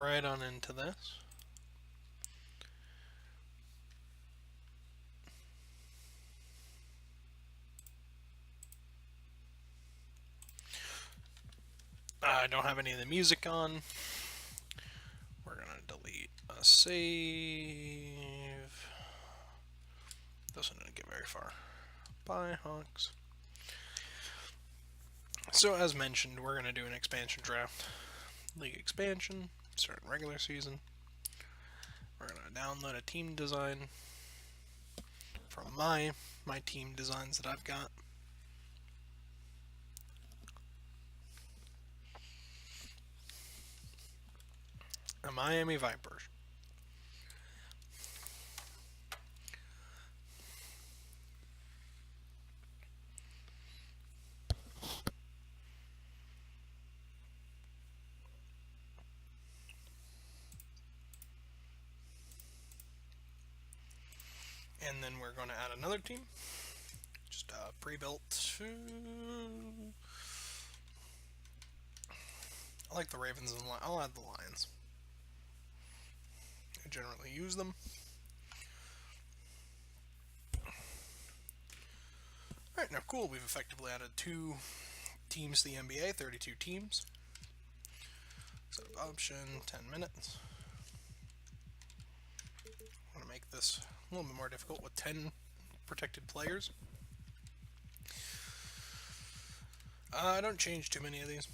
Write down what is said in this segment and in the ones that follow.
right on into this. I don't have any of the music on. We're gonna delete a save. Doesn't get very far. Bye, Hawks. So as mentioned, we're gonna do an expansion draft. League expansion, starting regular season. We're gonna download a team design from my team designs that I've got. A Miami Vipers. And then we're going to add another team. Just pre-built. I like the Ravens and I'll add the Lions. I generally use them. Alright, now cool, we've effectively added 2 teams to the NBA, 32 teams. Set up option, 10 minutes. I want to make this a little bit more difficult with 10 protected players. I don't change too many of these.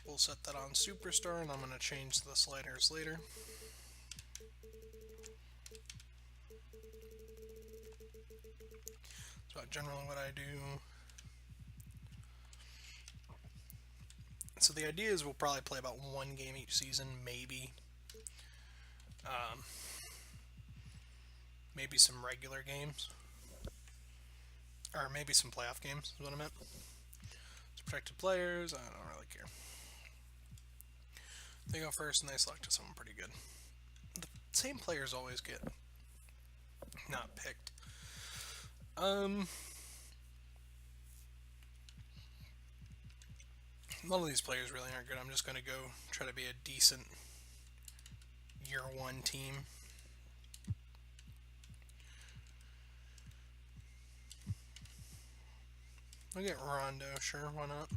We'll set that on Superstar, and I'm going to change the sliders later. So generally what I do. So the idea is we'll probably play about 1 game each season, maybe. Maybe some regular games. Or maybe some playoff games is what I meant. So protected players, I don't really care. They go first and they select someone pretty good. The same players always get not picked. A lot of these players really aren't good. I'm just going to go try to be a decent year 1 team. I'll get Rondo, sure, why not?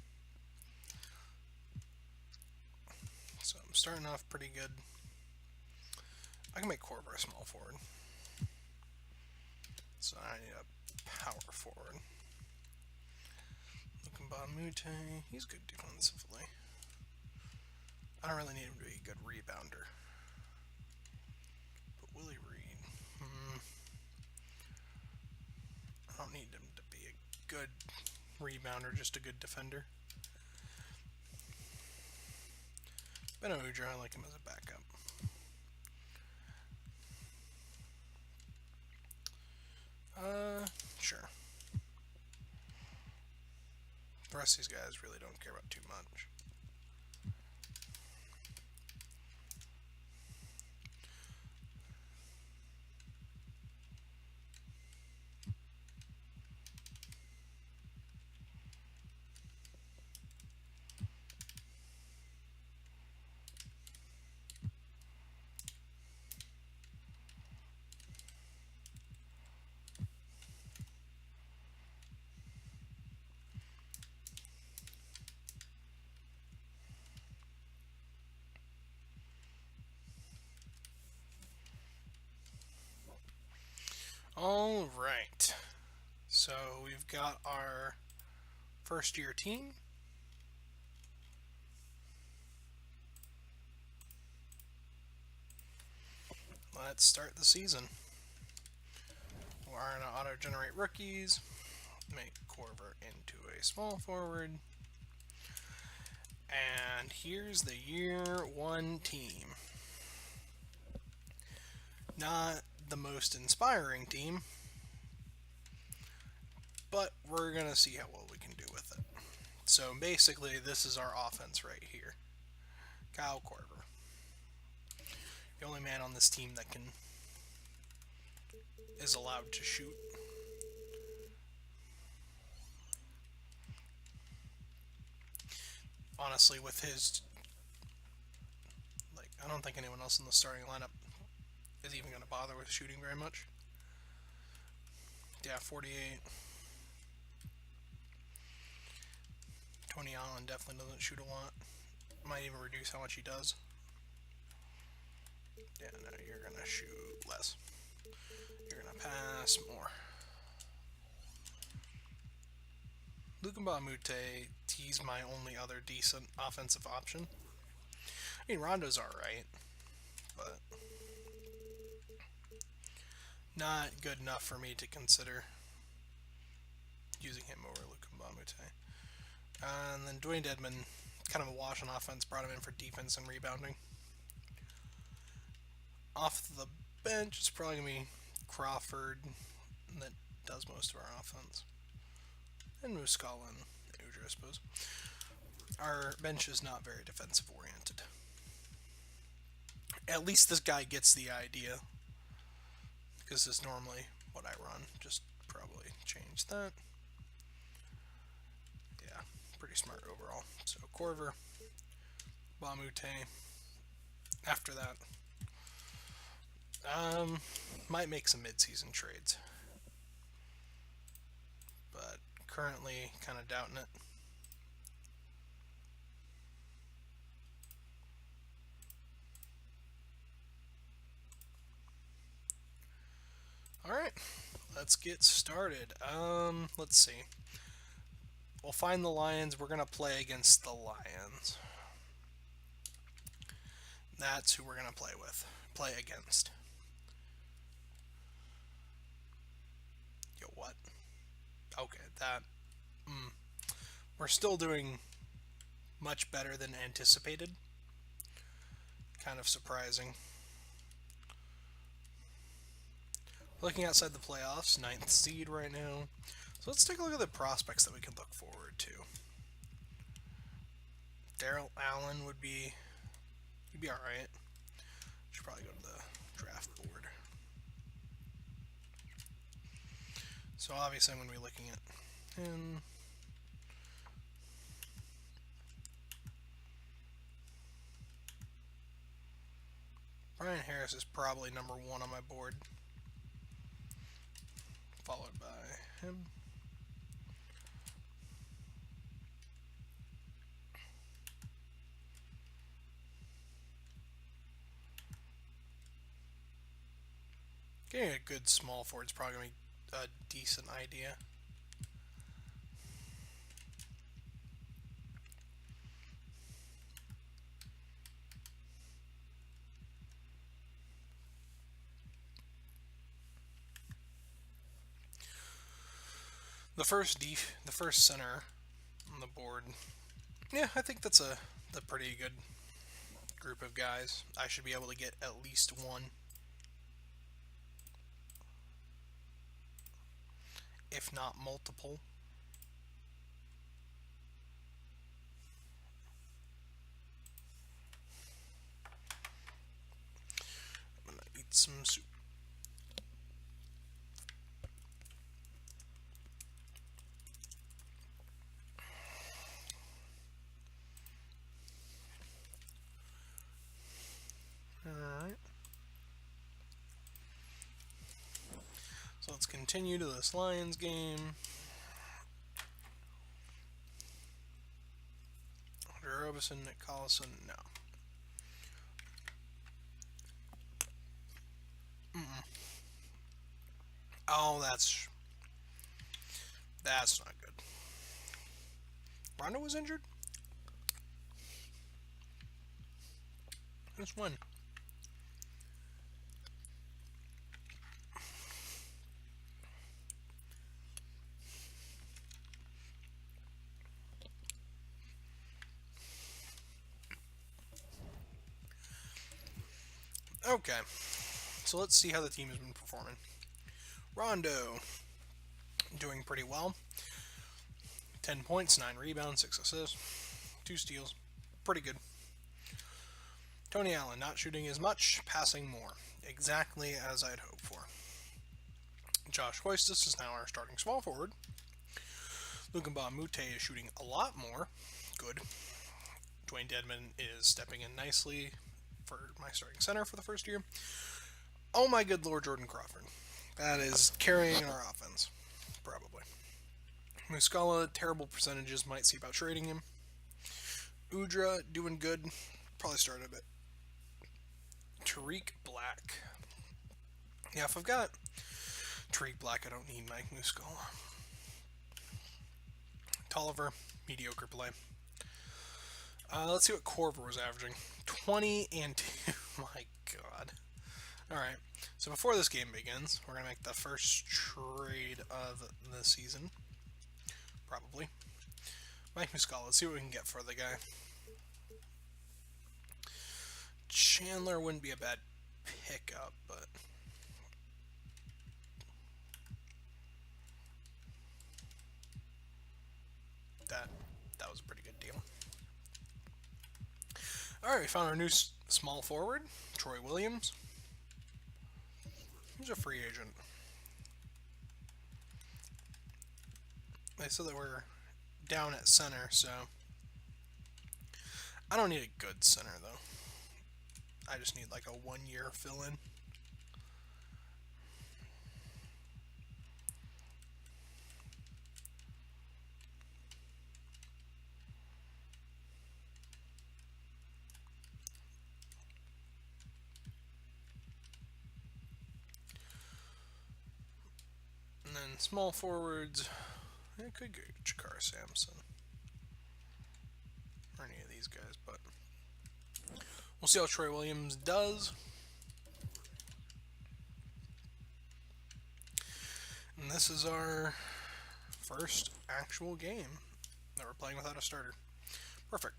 So I'm starting off pretty good. I can make Korver a small forward. So I need a power forward. Mute, he's good defensively. I don't really need him to be a good rebounder. But Willie Reed, I don't need him to be a good rebounder, just a good defender. Ben Udra, I like him as a backup. Sure. The rest of these guys really don't care about too much. All right. So we've got our first year team. Let's start the season. We're going to auto-generate rookies, make Korver into a small forward, and here's the year 1 team. Not the most inspiring team, but we're going to see how well we can do with it. So basically, this is our offense right here. Kyle Korver. The only man on this team that is allowed to shoot. Honestly, with his don't think anyone else in the starting lineup is even going to bother with shooting very much. Yeah, 48. Tony Allen definitely doesn't shoot a lot. Might even reduce how much he does. Yeah, no, you're going to shoot less. You're going to pass more. Luka Mbamute, he's my only other decent offensive option. I mean, Rondo's alright, but not good enough for me to consider using him over Luka Mbamute. And then Dwayne Dedmon, kind of a wash on offense, brought him in for defense and rebounding. Off the bench, it's probably going to be Crawford that does most of our offense. And Muscala and Udra, I suppose. Our bench is not very defensive oriented. At least this guy gets the idea, because this is normally what I run. Just probably change that. Yeah, pretty smart overall. So Korver, Mbamute. After that, might make some mid-season trades, but currently kind of doubting it. Alright, let's get started. Let's see. We'll find the Lions. We're going to play against the Lions. That's who we're going to play against. Yo, what? Okay, that... We're still doing much better than anticipated. Kind of surprising. Looking outside the playoffs, 9th seed right now. So let's take a look at the prospects that we can look forward to. Daryl Allen would be... He'd be alright. Should probably go to the draft board. So obviously I'm going to be looking at him. Brian Harris is probably number 1 on my board, followed by him. Getting a good small forward is probably going to be a decent idea. The first center on the board. Yeah, I think that's a pretty good group of guys. I should be able to get at least one, if not multiple. I'm gonna eat some soup. Alright. So let's continue to this Lions game. Robeson, Nick Collison, no. Oh, that's not good. Rondo was injured? Since when? Okay, so let's see how the team has been performing. Rondo, doing pretty well. 10 points, 9 rebounds, 6 assists, 2 steals. Pretty good. Tony Allen, not shooting as much, passing more. Exactly as I'd hoped for. Josh Hoistis is now our starting small forward. Luka Mbamute is shooting a lot more. Good. Dwayne Dedmon is stepping in nicely. for my starting center for the first year. Oh my good lord, Jordan Crawford. That is carrying our offense. Probably. Muscala, terrible percentages, might see about trading him. Udra, doing good. Probably start a bit. Tariq Black. Yeah, if I've got Tariq Black, I don't need Mike Muscala. Tolliver, mediocre play. Let's see what Corver was averaging. 20 and 2. My god. Alright, so before this game begins, we're going to make the first trade of the season. Probably. Mike Muscala, let's see what we can get for the guy. Chandler wouldn't be a bad pickup, but... That was a pretty good deal. Alright, we found our new small forward, Troy Williams. He's a free agent. They said that we're down at center, so... I don't need a good center, though. I just need, like, a one-year fill-in. And then small forwards, I could go Jakar Sampson. Or any of these guys, but we'll see how Troy Williams does. And this is our first actual game that we're playing without a starter. Perfect.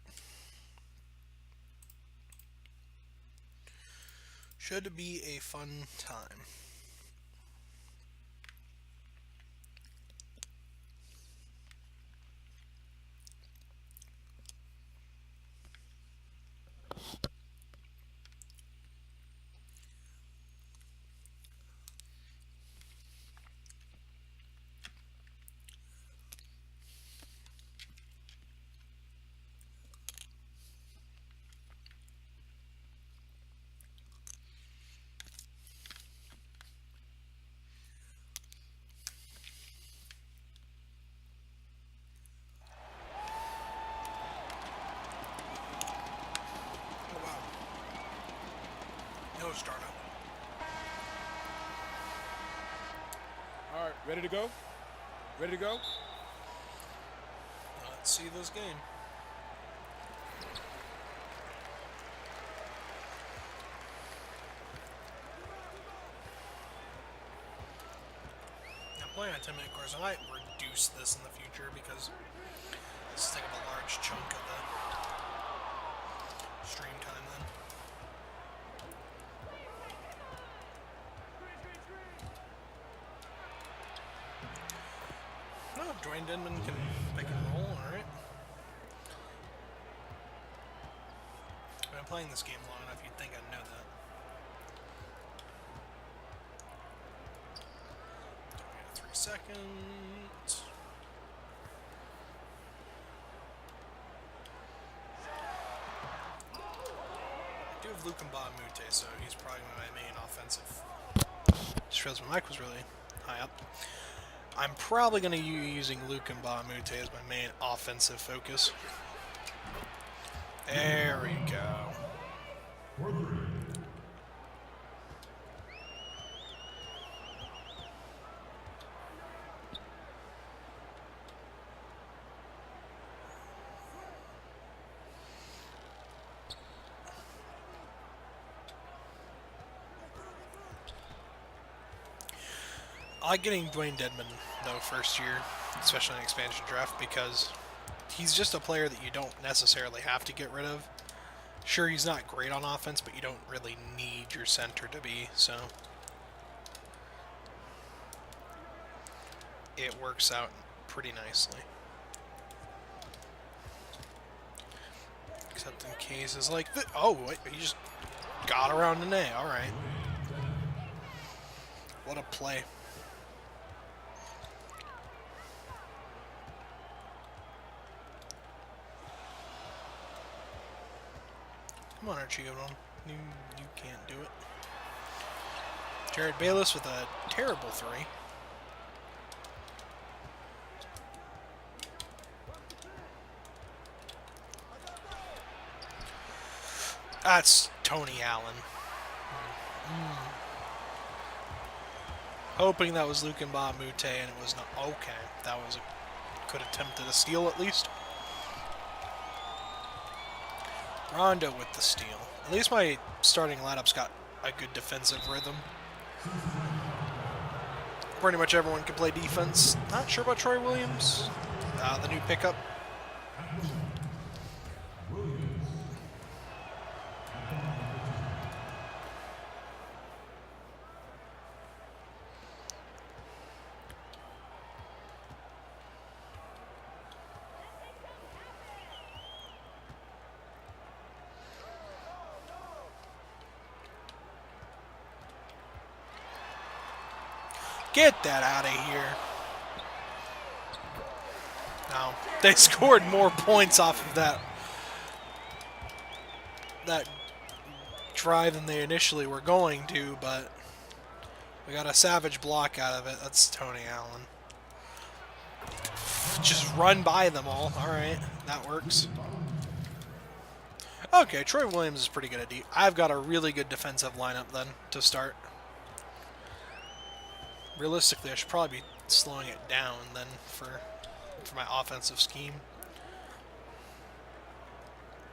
Should be a fun time. No startup. All right, ready to go? Ready to go? Let's see this game. Now playing on 10-minute course, I might reduce this in the future because this is taking up a large chunk of the stream time then. No, Dwayne Denman can pick and roll, alright. I've been playing this game long enough, you'd think I'd know that. Give me 3 seconds. I do have Luke Mute, so he's probably my main offensive. Just realized my mic was really high up. I'm probably going to be using Luke Mute as my main offensive focus. There we go. I like getting Dwayne Dedman, though, first year, especially in expansion draft, because he's just a player that you don't necessarily have to get rid of. Sure, he's not great on offense, but you don't really need your center to be, so it works out pretty nicely. Except in cases like this. Oh, wait, he just got around an A. All right. What a play. Come on, Archie, good one. You can't do it. Jared Bayless with a terrible 3. That's Tony Allen. Hoping that was Luke Mbamute, and it was not. Okay, that was a good attempt at a steal at least. Rondo with the steal. At least my starting lineup's got a good defensive rhythm. Pretty much everyone can play defense. Not sure about Troy Williams, the new pickup. Get that out of here. No, they scored more points off of that drive than they initially were going to, but we got a savage block out of it. That's Tony Allen. Just run by them all. All right, that works. Okay, Troy Williams is pretty good at D. I've got a really good defensive lineup then to start. Realistically, I should probably be slowing it down then for my offensive scheme.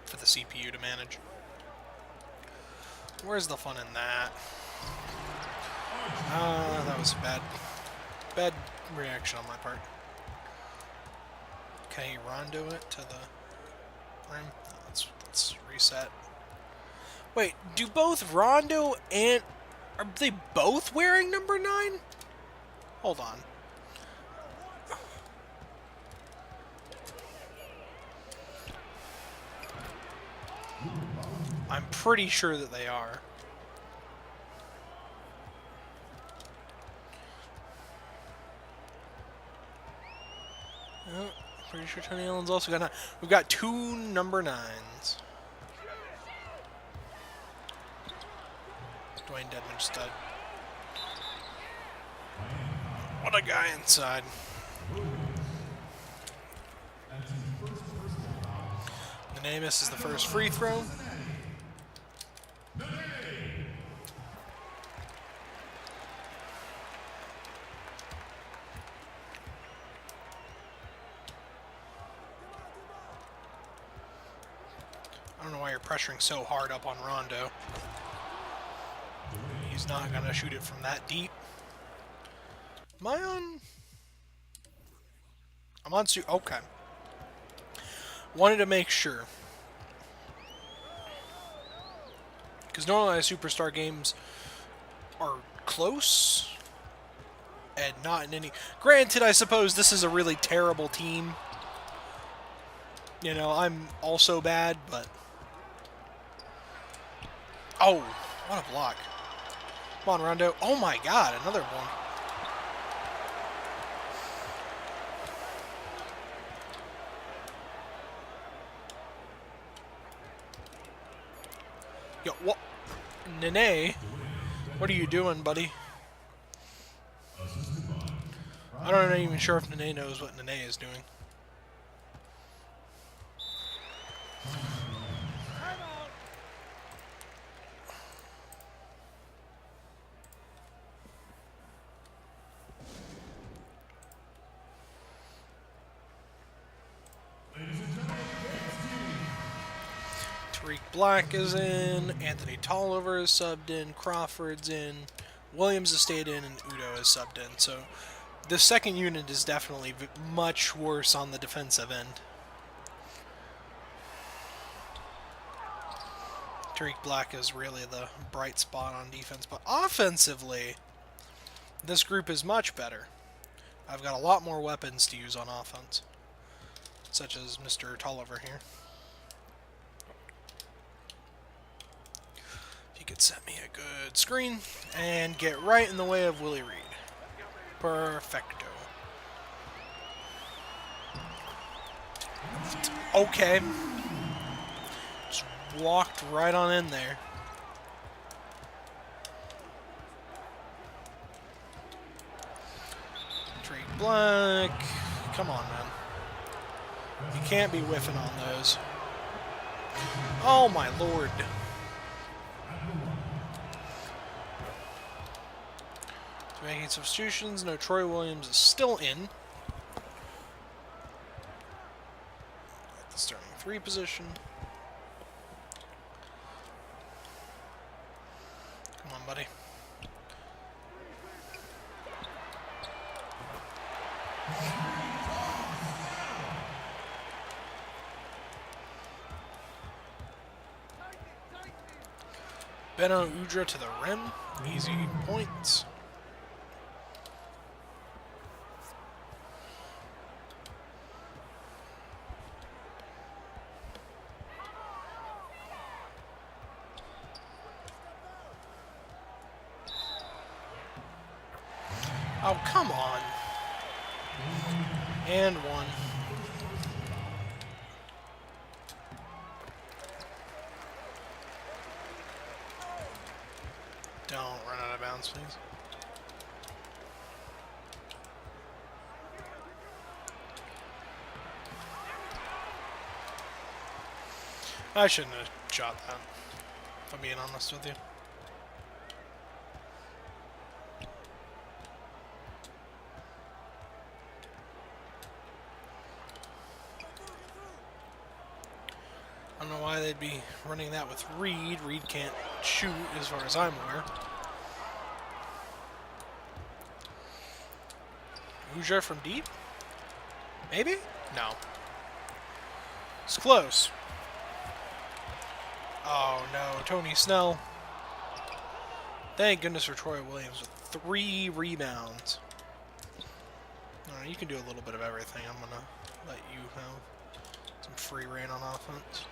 For the CPU to manage. Where's the fun in that? That was a bad reaction on my part. Can he Rondo it to the rim? No, let's reset. Wait, do both Rondo and... Are they both wearing number 9? Hold on. I'm pretty sure that they are. Oh, pretty sure Tony Allen's also got 9. We've got 2 number 9s. Dwayne Dedman stud. What a guy inside. Nene misses the first free throw. I don't know why you're pressuring so hard up on Rondo. He's not going to shoot it from that deep. Am I on? I'm on okay. Wanted to make sure. Because normally Superstar games are close. And not in any... Granted, I suppose this is a really terrible team. You know, I'm also bad, but... Oh, what a block. Come on, Rondo. Oh my god, another one. Yo, what? Nene? What are you doing, buddy? I don't even sure if Nene knows what Nene is doing. Black is in, Anthony Tolliver is subbed in, Crawford's in, Williams has stayed in, and Udo is subbed in. So the second unit is definitely much worse on the defensive end. Tariq Black is really the bright spot on defense, but offensively, this group is much better. I've got a lot more weapons to use on offense, such as Mr. Tolliver here. He could set me a good screen and get right in the way of Willie Reed. Perfecto. Okay. Just walked right on in there. Black. Come on, man. You can't be whiffing on those. Oh, my lord. Making substitutions. No, Troy Williams is still in. At the starting 3 position. Come on, buddy. Beno Udra to the rim. Easy points. Oh, come on. And 1. Don't run out of bounds, please. I shouldn't have shot that, if I'm being honest with you. I don't know why they'd be running that with Reed. Reed can't shoot, as far as I'm aware. Hoosier from deep? Maybe? No. It's close. Oh no, Tony Snell. Thank goodness for Troy Williams with 3 rebounds. Alright, you can do a little bit of everything. I'm gonna let you have some free reign on offense.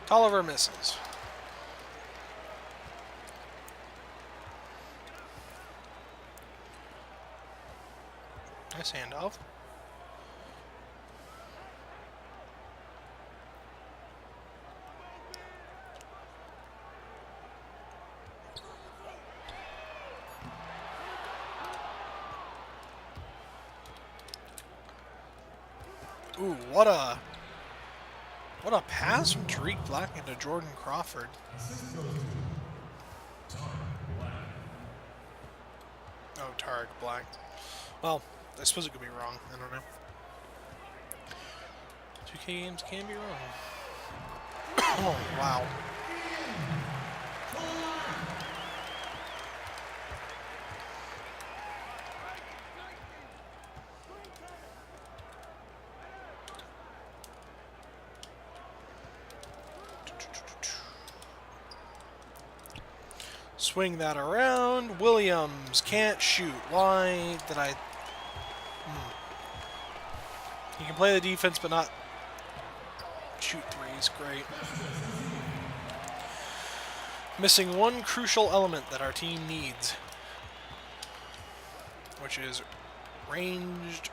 Tolliver misses. Nice handoff. Ooh, what a pass from Tariq Black into Jordan Crawford. Oh, Tariq Black. Well, I suppose it could be wrong. I don't know. 2K games can be wrong. Oh, wow. Swing that around. Williams can't shoot. Why did I... He can play the defense, but not shoot threes. Great. Missing one crucial element that our team needs, which is ranged.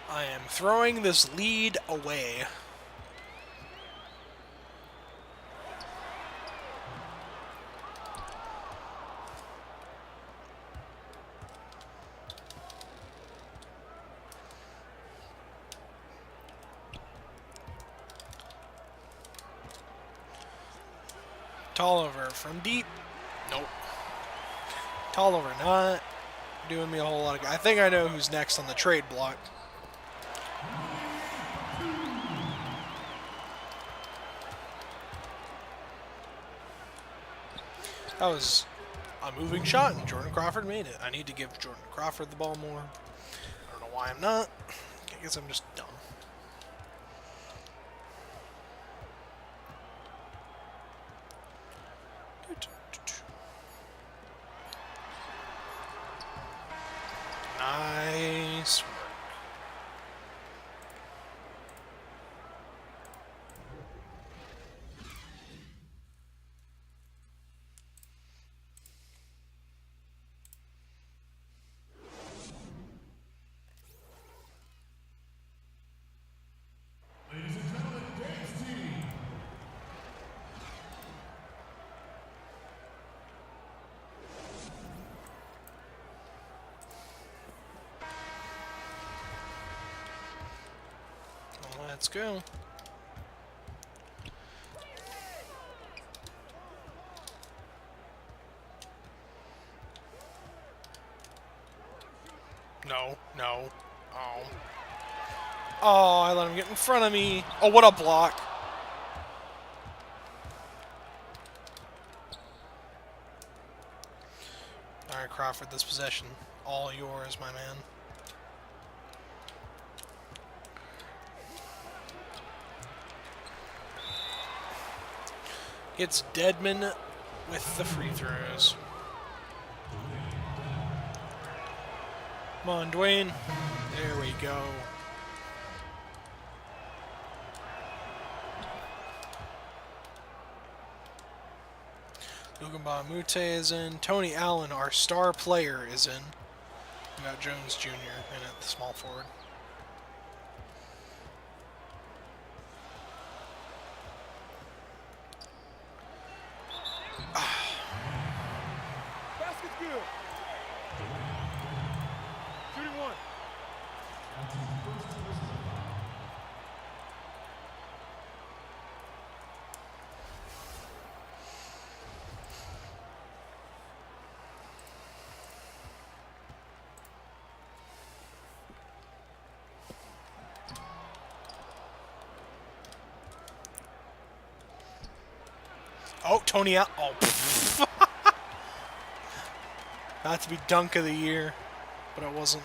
I am throwing this lead away. Tolliver from deep. Nope. Tolliver not doing me a whole lot of... I think I know who's next on the trade block. That was a moving shot, and Jordan Crawford made it. I need to give Jordan Crawford the ball more. I don't know why I'm not. I guess I'm just dumb. Nice work. Let's go. No, no. Oh. Oh, I let him get in front of me. Oh, what a block. Alright, Crawford, this possession. All yours, my man. It's Deadman with the free throws. Come on, Dwayne. There we go. Lugamba Mute is in. Tony Allen, our star player, is in. We got Jones Jr. in at the small forward. Basket's good. Shooting one. Oh, Tony Allen. Oh, about to be dunk of the year, but it wasn't.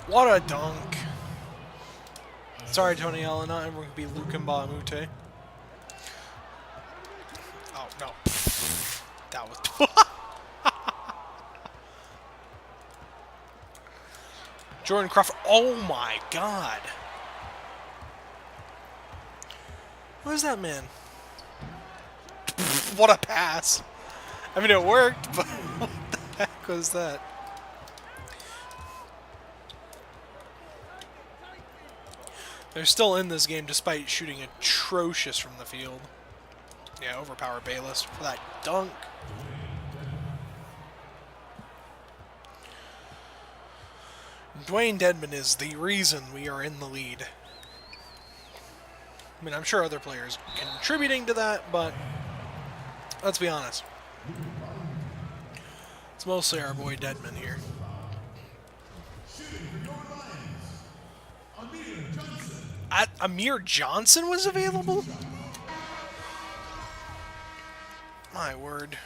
What a dunk. Sorry, Tony Allen, not everyone can be Lukamba Mute. Oh, no. That was... Jordan Crawford. Oh, my God. Who is that man? What a pass. I mean, it worked, but what the heck was that? They're still in this game despite shooting atrocious from the field. Yeah, overpower Bayless for that dunk. Dwayne Dedman is the reason we are in the lead. I mean, I'm sure other players contributing to that, but let's be honest. It's mostly our boy Dedman here. Amir Johnson was available? My word.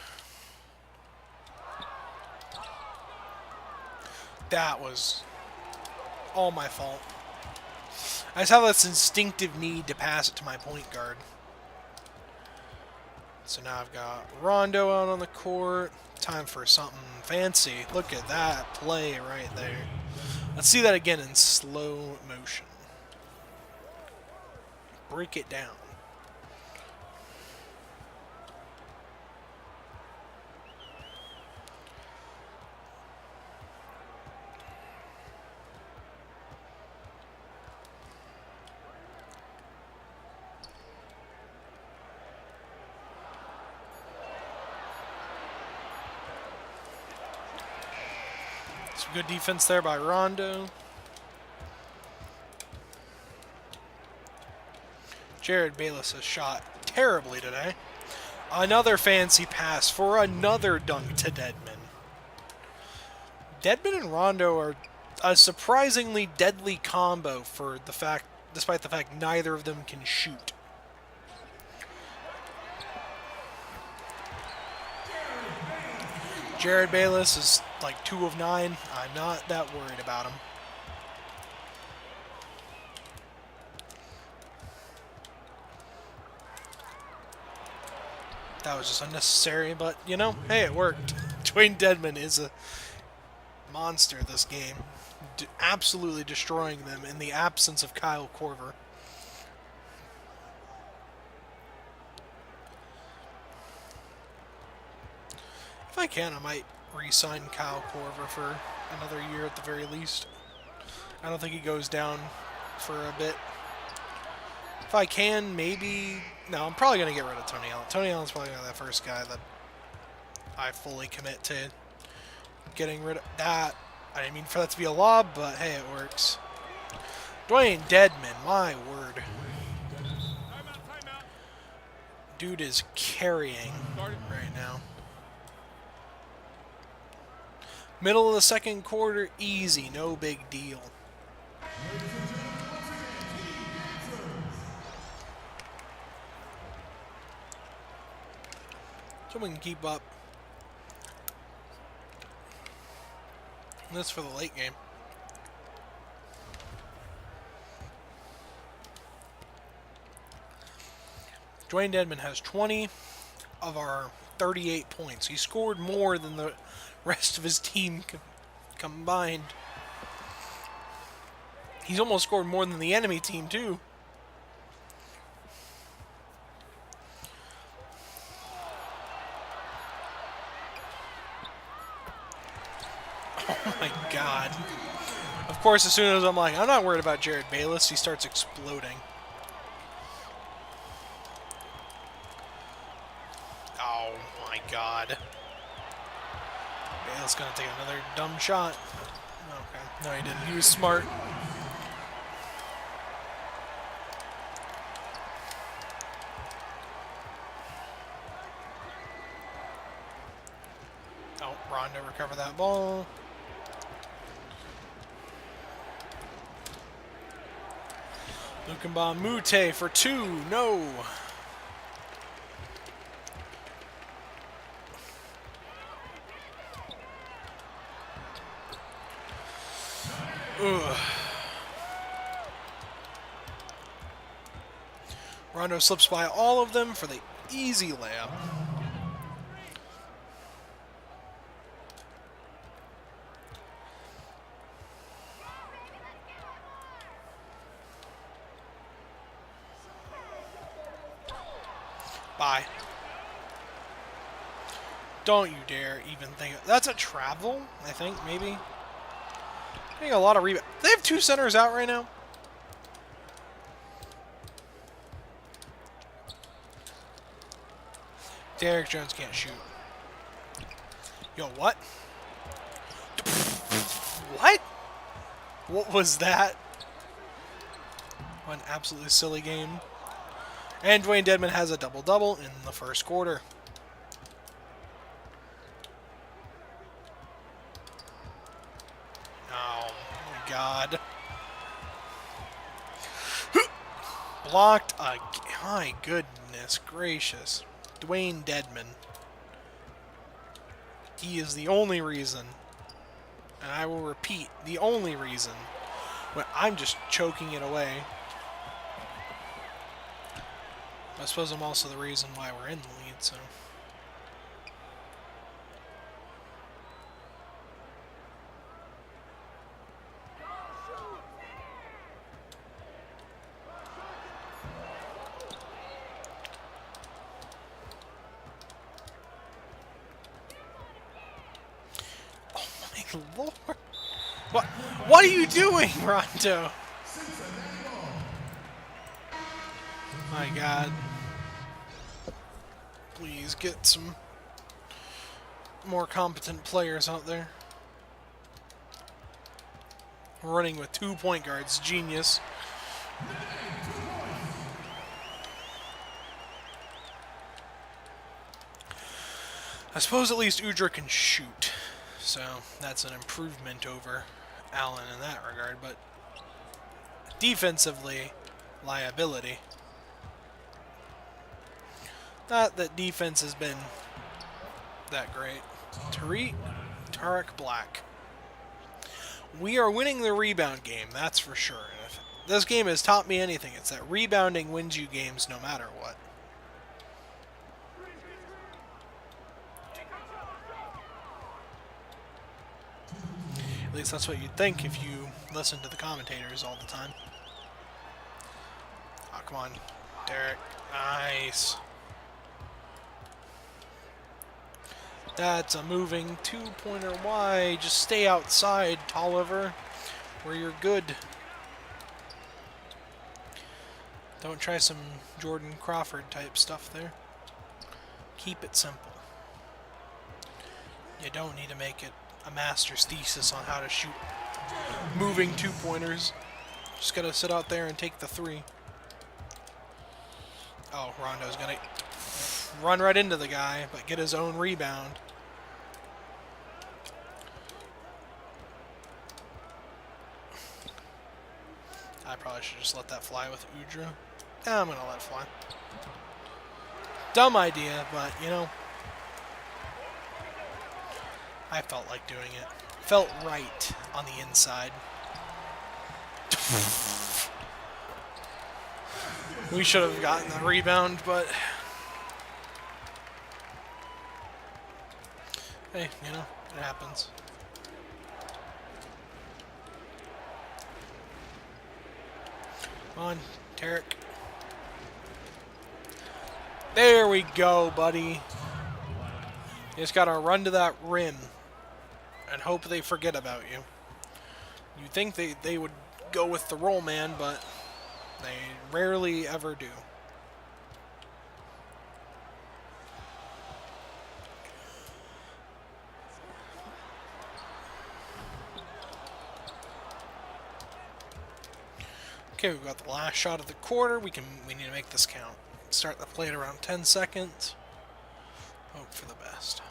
That was all my fault. I just have this instinctive need to pass it to my point guard. So now I've got Rondo out on the court. Time for something fancy. Look at that play right there. Let's see that again in slow motion. Break it down. Some good defense there by Rondo. Jared Bayless has shot terribly today. Another fancy pass for another dunk to Dedman. Dedman and Rondo are a surprisingly deadly combo for the fact, despite the fact neither of them can shoot. Jared Bayless is like 2 of 9. I'm not that worried about him. That was just unnecessary, but, you know, hey, it worked. Dwayne Dedman is a monster this game. Absolutely destroying them in the absence of Kyle Korver. If I can, I might re-sign Kyle Korver for another year at the very least. I don't think he goes down for a bit. If I can, maybe... No, I'm probably going to get rid of Tony Allen. Tony Allen's probably going to be the first guy that I fully commit to getting rid of. That, I didn't mean for that to be a lob, but hey, it works. Dwayne Dedman, my word. Dude is carrying right now. Middle of the second quarter, easy, no big deal. So we can keep up. This for the late game. Dwayne Dedman has 20 of our 38 points. He scored more than the rest of his team combined. He's almost scored more than the enemy team, too. Oh my god. Of course, as soon as I'm like, I'm not worried about Jared Bayless, he starts exploding. Oh my god. Bayless gonna take another dumb shot. Okay. No, he didn't. He was smart. Oh, Rondo recover that ball. Lukamba Mute for 2. No. Ugh. Rondo slips by all of them for the easy layup. Bye. Don't you dare even think... That's a travel, I think, maybe. I think a lot of rebound. They have 2 centers out right now. Derrick Jones can't shoot. Yo, what? What? What was that? What an absolutely silly game. And Dwayne Dedman has a double-double in the first quarter. Oh, my God. Blocked again. My goodness gracious. Dwayne Dedman. He is the only reason, and I will repeat, the only reason, when I'm just choking it away. I suppose I'm also the reason why we're in the lead, so... Oh my lord! What are you doing, Rondo? My God. Please get some more competent players out there. Running with 2 point guards. Genius. I suppose at least Udra can shoot. So that's an improvement over Allen in that regard. But defensively, liability. Not that defense has been that great. Tarek Black. We are winning the rebound game, that's for sure. And if this game has taught me anything, it's that rebounding wins you games no matter what. At least that's what you'd think if you listen to the commentators all the time. Oh, come on. Derek. Nice. That's a moving two-pointer. Why? Just stay outside, Tolliver, where you're good. Don't try some Jordan Crawford type stuff there. Keep it simple. You don't need to make it a master's thesis on how to shoot moving two-pointers. Just gotta sit out there and take the three. Oh, Rondo's gonna run right into the guy, but get his own rebound. I probably should just let that fly with Udra. I'm gonna let it fly. Dumb idea, but you know, I felt like doing it. Felt right on the inside. We should have gotten the rebound, but hey, you know, it happens. Come on, Tarek. There we go, buddy. You just gotta run to that rim and hope they forget about you. You'd think they would go with the roll man, but they rarely ever do. Okay, we've got the last shot of the quarter. We need to make this count. Start the play at around 10 seconds. Hope for the best.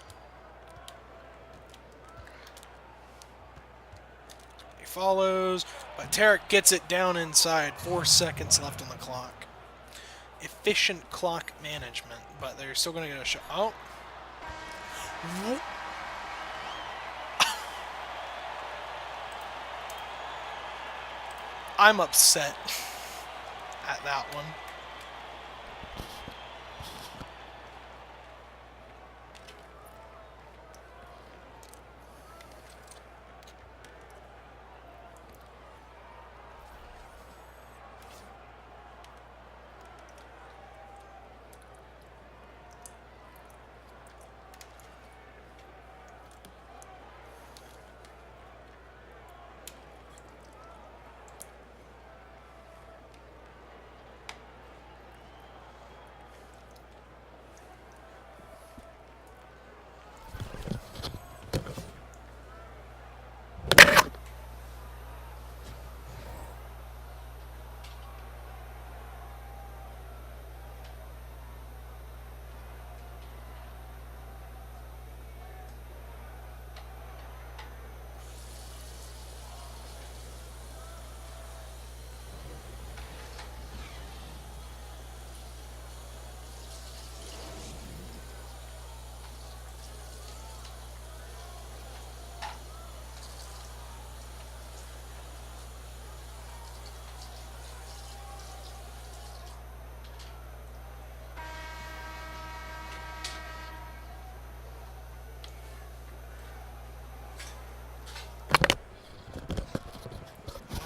He follows, but Tarek gets it down inside. 4 seconds left on the clock. Efficient clock management, but they're still going to get a shot. Oh. I'm upset at that one.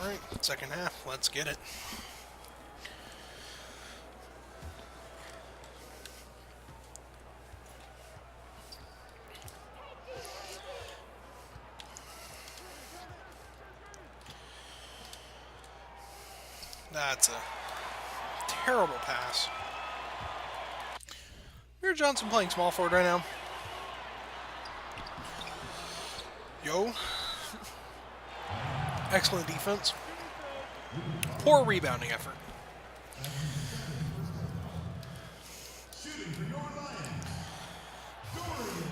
Alright, second half, let's get it. That's a terrible pass. Amir Johnson playing small forward right now. Yo. Excellent defense. Poor rebounding effort.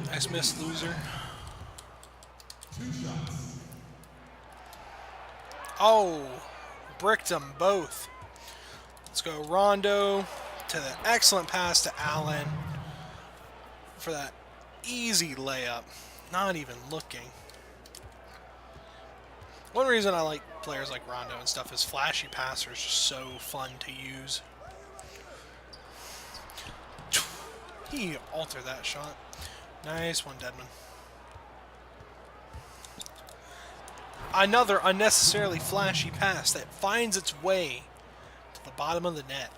Nice miss, loser. Oh, bricked them both. Let's go Rondo to the excellent pass to Allen for that easy layup. Not even looking. One reason I like players like Rondo and stuff is flashy passers are just so fun to use. He altered that shot. Nice one, Deadman. Another unnecessarily flashy pass that finds its way to the bottom of the net.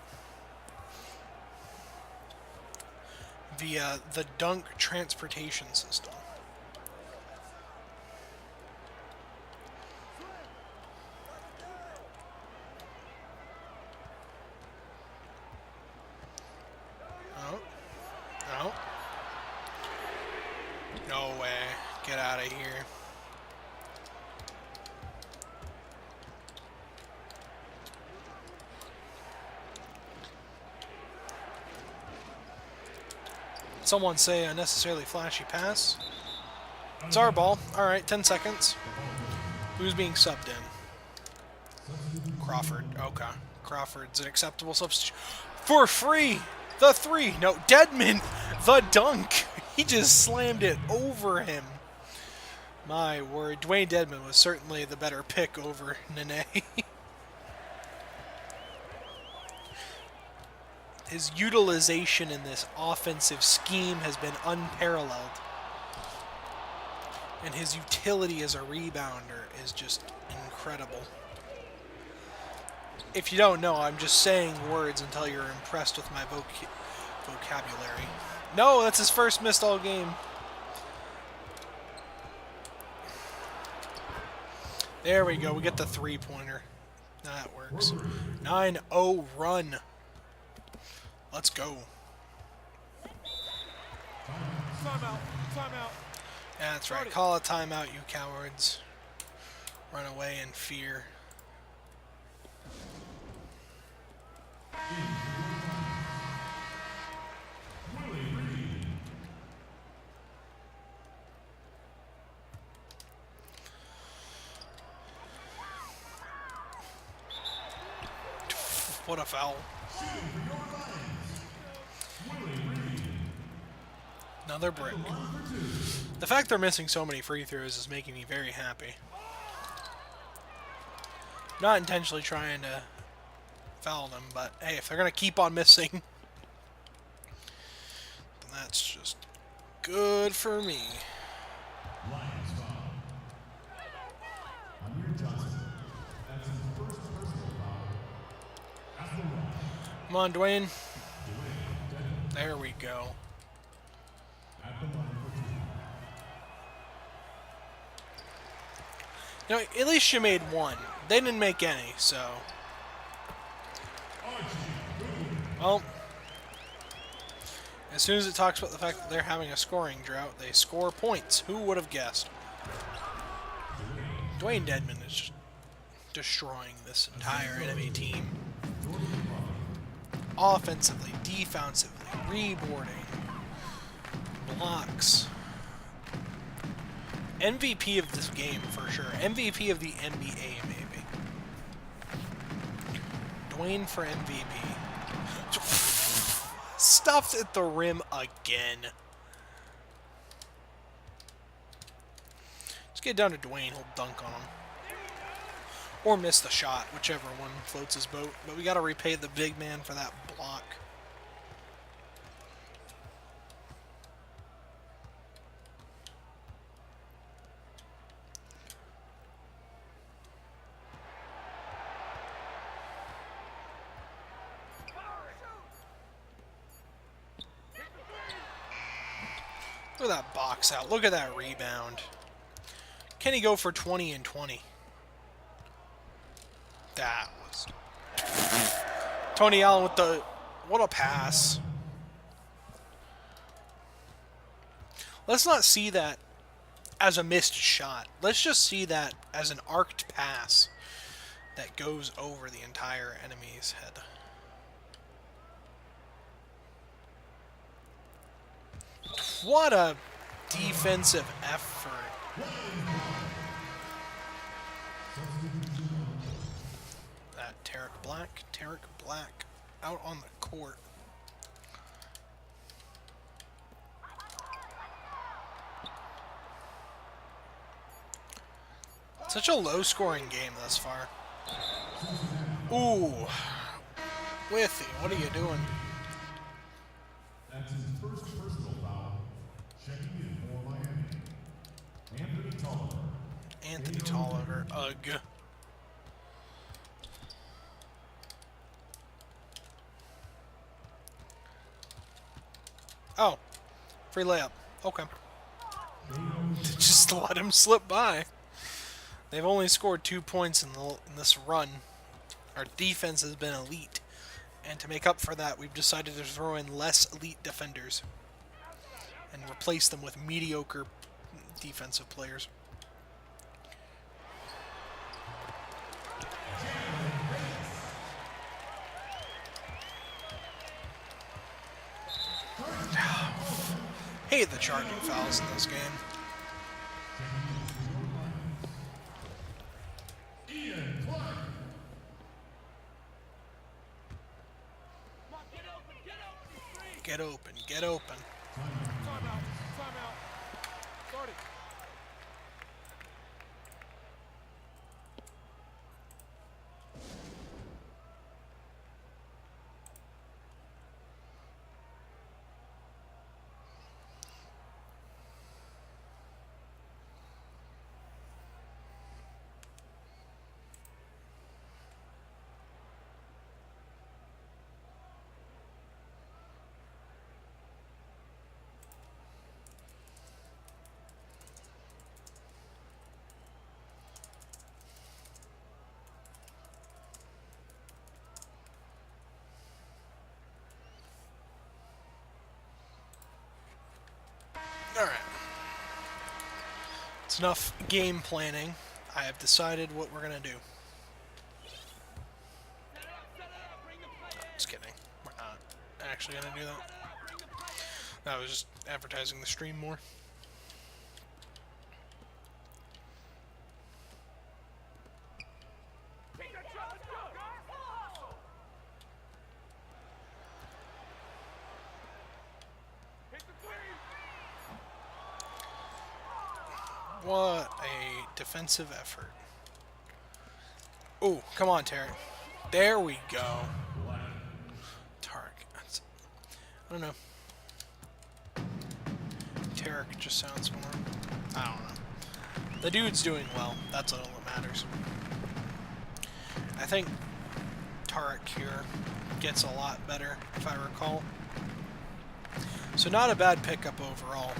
via the dunk transportation system. Oh. No. No way. Get out of here. Someone say unnecessarily flashy pass. It's our ball. Alright, 10 seconds. Who's being subbed in? Crawford. Okay. Crawford's an acceptable substitute. For free! The 3! No, Deadman! The dunk! He just slammed it over him. My word. Dwayne Deadman was certainly the better pick over Nene. His utilization in this offensive scheme has been unparalleled. And his utility as a rebounder is just incredible. If you don't know, I'm just saying words until you're impressed with my vocabulary. No, that's his first missed all game. There we go. We get the three-pointer. That works. 9-0 run. Let's go. Timeout. Timeout. Yeah, that's right. Call a timeout, you cowards. Run away in fear. What a foul. Another brick. The fact they're missing so many free throws is making me very happy. Not intentionally trying to foul them, but hey, if they're going to keep on missing, then that's just good for me. Come on, Dwayne. There we go. You know, at least you made one. They didn't make any, so... Well, as soon as it talks about the fact that they're having a scoring drought, they score points. Who would have guessed? Dwayne Deadman is just destroying this entire enemy team. Offensively, defensively, reboarding, blocks. MVP of this game, for sure. MVP of the NBA, maybe. Dwayne for MVP. Stuffed at the rim again. Let's get down to Dwayne. He'll dunk on him. Or miss the shot, whichever one floats his boat. But we got to repay the big man for that block. Look at that box out. Look at that rebound. Can he go for 20 and 20? That was... Tony Allen with the... What a pass. Let's not see that as a missed shot. Let's just see that as an arced pass that goes over the entire enemy's head. What a defensive effort. That Tarek Black out on the court. Such a low-scoring game thus far. Ooh. Withy, what are you doing? That's his first personal foul. Checking in for Miami. Anthony Tolliver. Ugh. Oh, Free layup. Okay. Just let him slip by. They've only scored 2 points in this run. Our defense has been elite. And to make up for that, we've decided to throw in less elite defenders. And replace them with mediocre defensive players. Hate the charging fouls in this game. Get open, get open. Timeout. Timeout. Start it. Alright. It's enough game planning. I have decided what we're going to do. Just kidding. We're not actually going to do that. I was just advertising the stream more. What a defensive effort. Oh, come on, Tarek. There we go. Tarek. I don't know. Tarek just sounds more... I don't know. The dude's doing well. That's all that matters. I think Tarek here gets a lot better, if I recall. So not a bad pickup overall.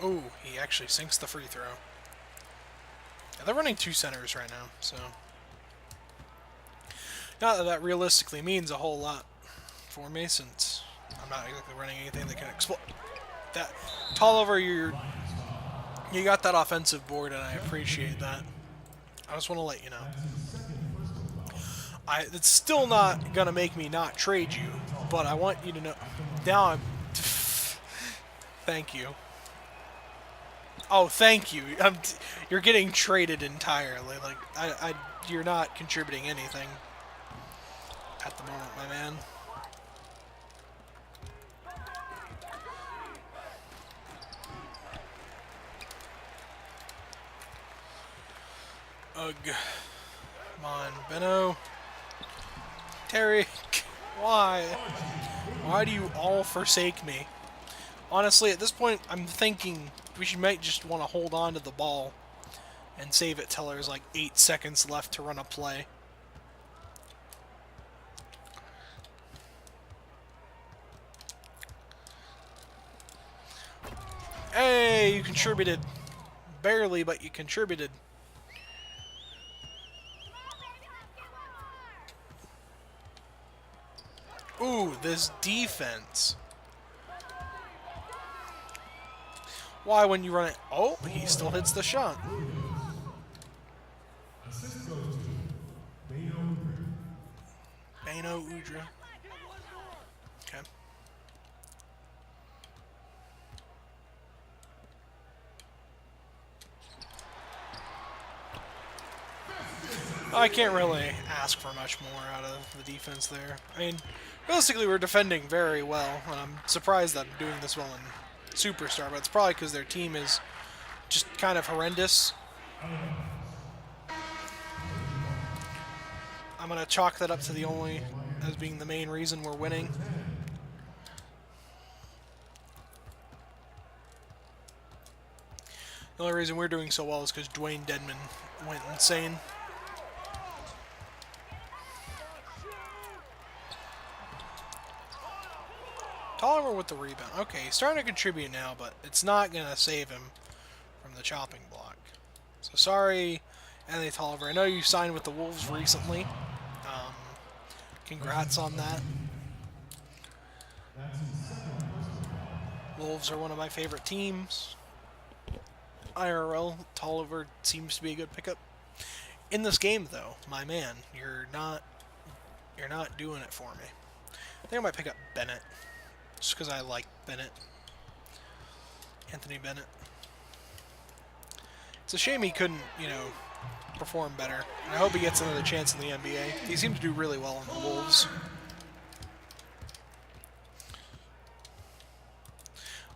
Oh, he actually sinks the free throw. Yeah, they're running 2 centers right now, so... Not that that realistically means a whole lot for me, since I'm not exactly running anything that can explode. That Tolliver, you got that offensive board, and I appreciate that. I just want to let you know. It's still not gonna make me not trade you, but I want you to know. Now I'm. Thank you. Oh, thank you. You're getting traded entirely. Like you're not contributing anything at the moment, my man. Ugh. Come on, Benno. Terry. Why? Why do you all forsake me? Honestly, at this point, I'm thinking might just want to hold on to the ball and save it till there's like 8 seconds left to run a play. Hey, you contributed. Barely, but you contributed. Ooh, this defense. Why, when you run it... Oh, he still hits the shot. Assist goes to Bano Udra. Okay. I can't really ask for much more out of the defense there. I mean, realistically, we're defending very well, and I'm surprised that I'm doing this well in Superstar, but it's probably because their team is just kind of horrendous. I'm going to chalk that up to as being the main reason we're winning. The only reason we're doing so well is because Dwayne Dedman went insane. Tolliver with the rebound. Okay, he's starting to contribute now, but it's not going to save him from the chopping block. So sorry, Anthony Tolliver. I know you signed with the Wolves recently. Congrats on that. Wolves are one of my favorite teams. IRL, Tolliver seems to be a good pickup. In this game, though, my man, you're not doing it for me. I think I might pick up Bennett, just because I like Bennett. Anthony Bennett. It's a shame he couldn't, perform better. And I hope he gets another chance in the NBA. He seemed to do really well in the Wolves.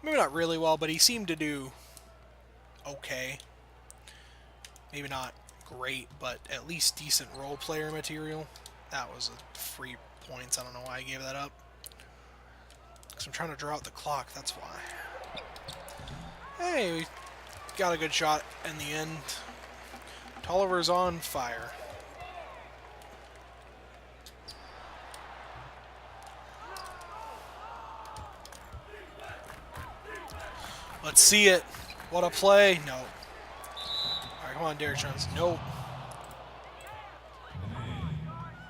Maybe not really well, but he seemed to do okay. Maybe not great, but at least decent role player material. That was a free points. I don't know why I gave that up. Because I'm trying to draw out the clock, that's why. Hey, we got a good shot in the end. Tolliver's on fire. Let's see it. What a play. No. All right, come on, Derek Jones. Nope.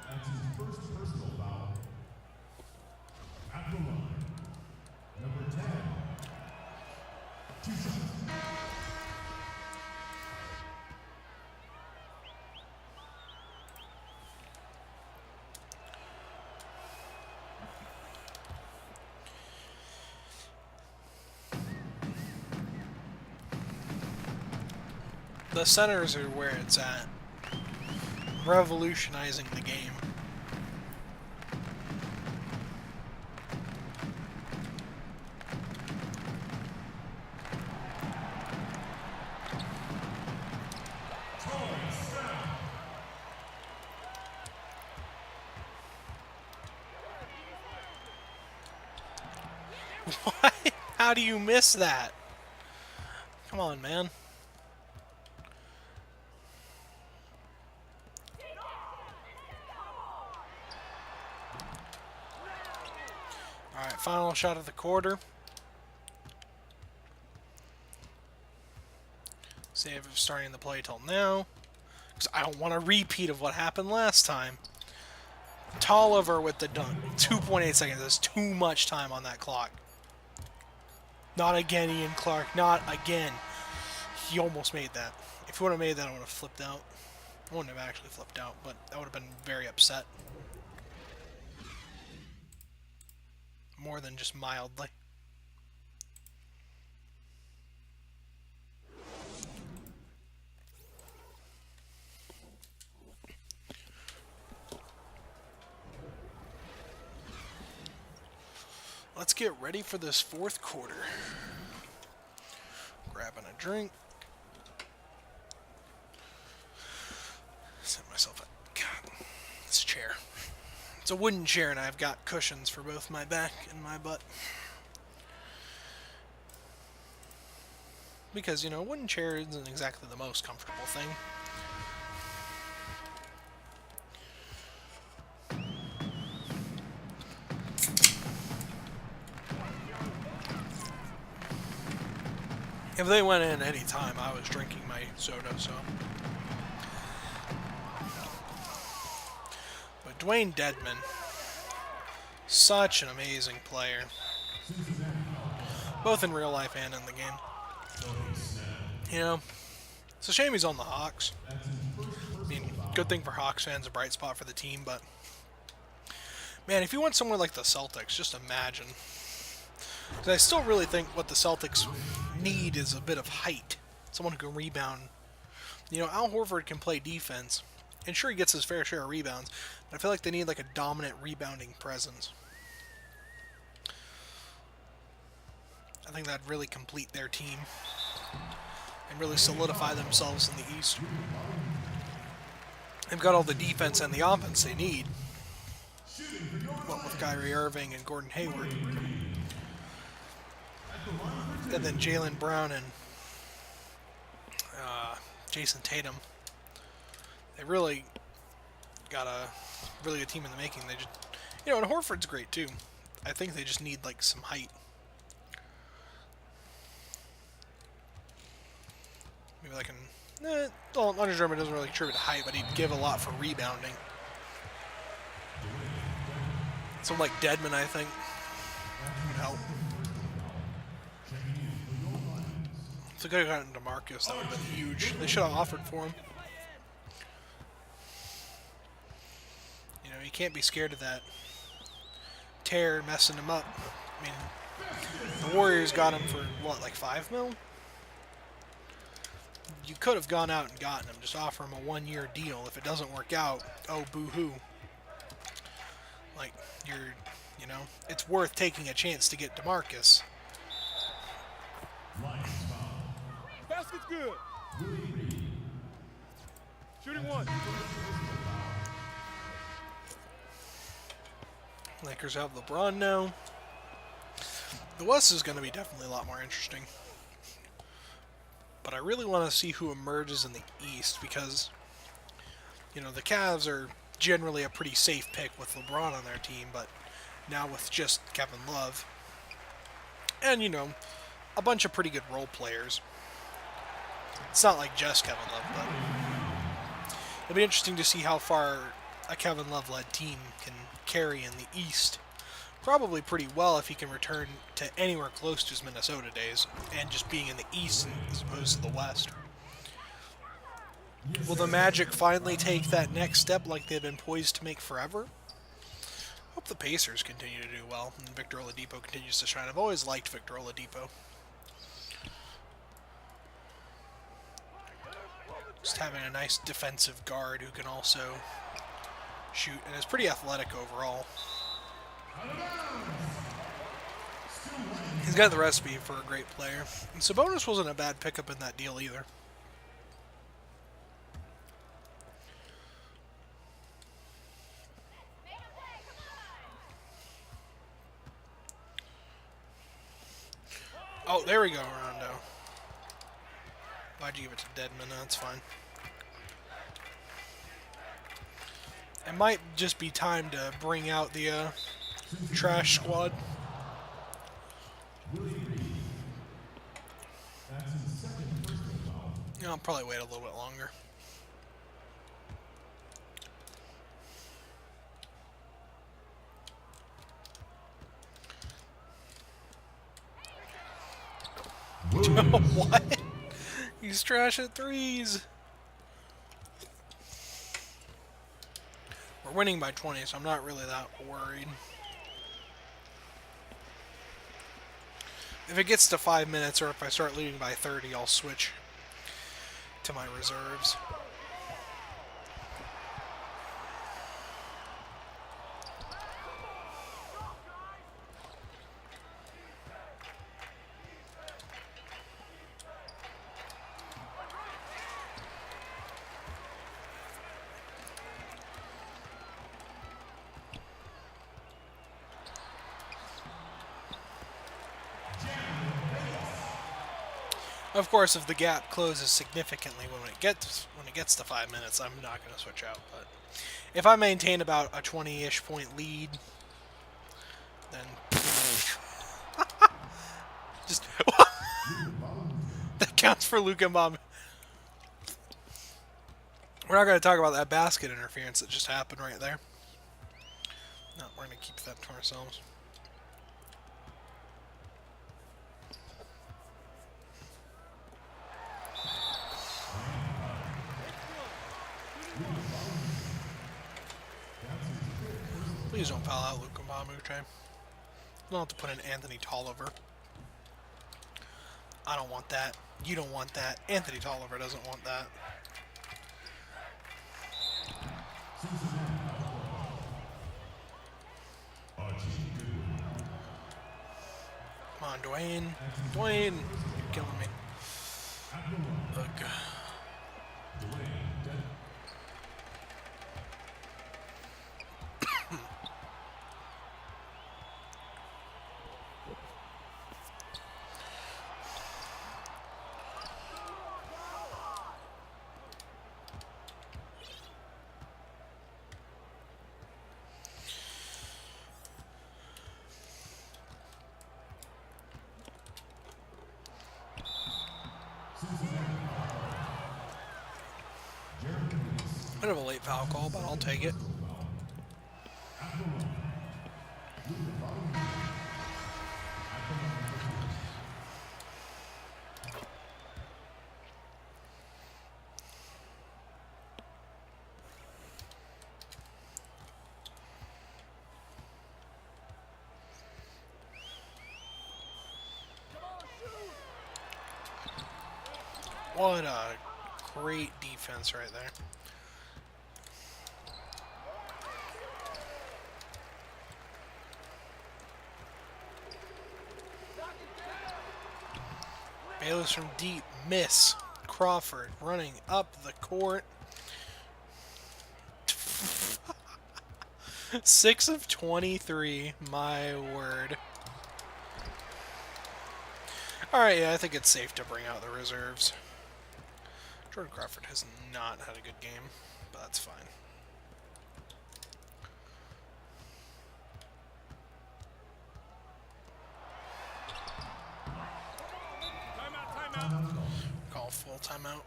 That's his first personal foul. At the line, number 10. 2 shots. The centers are where it's at. Revolutionizing the game. What? How do you miss that? Come on, man. Alright, final shot of the quarter. Save of starting the play till now. Because I don't want a repeat of what happened last time. Tolliver with the dunk. 2.8 seconds. That's too much time on that clock. Not again, Ian Clark. Not again. He almost made that. If he would have made that, I would have flipped out. I wouldn't have actually flipped out, but I would have been very upset. More than just mildly. Let's get ready for this fourth quarter. Grabbing a drink. Set myself up. God, this chair. It's a wooden chair, and I've got cushions for both my back and my butt. Because, a wooden chair isn't exactly the most comfortable thing. If they went in any time, I was drinking my soda, so. But Dwayne Dedman, such an amazing player. Both in real life and in the game. It's a shame he's on the Hawks. I mean, good thing for Hawks fans, a bright spot for the team, but man, if you went somewhere like the Celtics, just imagine. Because I still really think what the Celtics need is a bit of height. Someone who can rebound. Al Horford can play defense. And sure, he gets his fair share of rebounds. But I feel like they need like a dominant rebounding presence. I think that'd really complete their team. And really solidify themselves in the East. They've got all the defense and the offense they need. What with Kyrie Irving and Gordon Hayward. And then Jaylen Brown and Jason Tatum. They really got a really good team in the making. They just, and Horford's great too. I think they just need like some height. Maybe like well, Andre Drummond doesn't really contribute to height, but he'd give a lot for rebounding. Someone like Deadman, I think, would help. If they could have gotten DeMarcus, that would have been huge. They should have offered for him. You can't be scared of that tear messing him up. I mean, the Warriors got him for, what, like $5 million? You could have gone out and gotten him. Just offer him a one-year deal. If it doesn't work out, oh, boo-hoo. Like, it's worth taking a chance to get DeMarcus. Basket's good. Shooting one. Lakers have LeBron now. The West is going to be definitely a lot more interesting. But I really want to see who emerges in the East because, the Cavs are generally a pretty safe pick with LeBron on their team, but now with just Kevin Love and, a bunch of pretty good role players. It's not like just Kevin Love, but it'll be interesting to see how far a Kevin Love-led team can carry in the East. Probably pretty well if he can return to anywhere close to his Minnesota days and just being in the East as opposed to the West. Will the Magic finally take that next step like they've been poised to make forever? Hope the Pacers continue to do well and Victor Oladipo continues to shine. I've always liked Victor Oladipo. Just having a nice defensive guard who can also shoot and is pretty athletic overall. He's got the recipe for a great player. And Sabonis wasn't a bad pickup in that deal either. Oh, there we go, Rondo. Why'd you give it to Deadman? That's fine. It might just be time to bring out the trash squad. I'll probably wait a little bit longer. What? He's trash at threes. We're winning by 20, so I'm not really that worried. If it gets to 5 minutes or if I start leading by 30, I'll switch to my reserves. Of course, if the gap closes significantly when it gets to 5 minutes, I'm not going to switch out. But if I maintain about a 20-ish point lead, then just that counts for Luka Mbambe. We're not going to talk about that basket interference that just happened right there. No, we're going to keep that to ourselves. Please don't foul out Luka Mbambe, Trey. You don't have to put in Anthony Tolliver. I don't want that. You don't want that. Anthony Tolliver doesn't want that. Come on, Dwayne. Dwayne, you're killing me. Ugh. Bit of a late foul call, but I'll take it. What a great defense right there. Bayless from deep, miss. Crawford running up the court. 6 of 23, my word. Alright, yeah, I think it's safe to bring out the reserves. Jordan Crawford has not had a good game, but that's fine. Timeout. Call full timeout.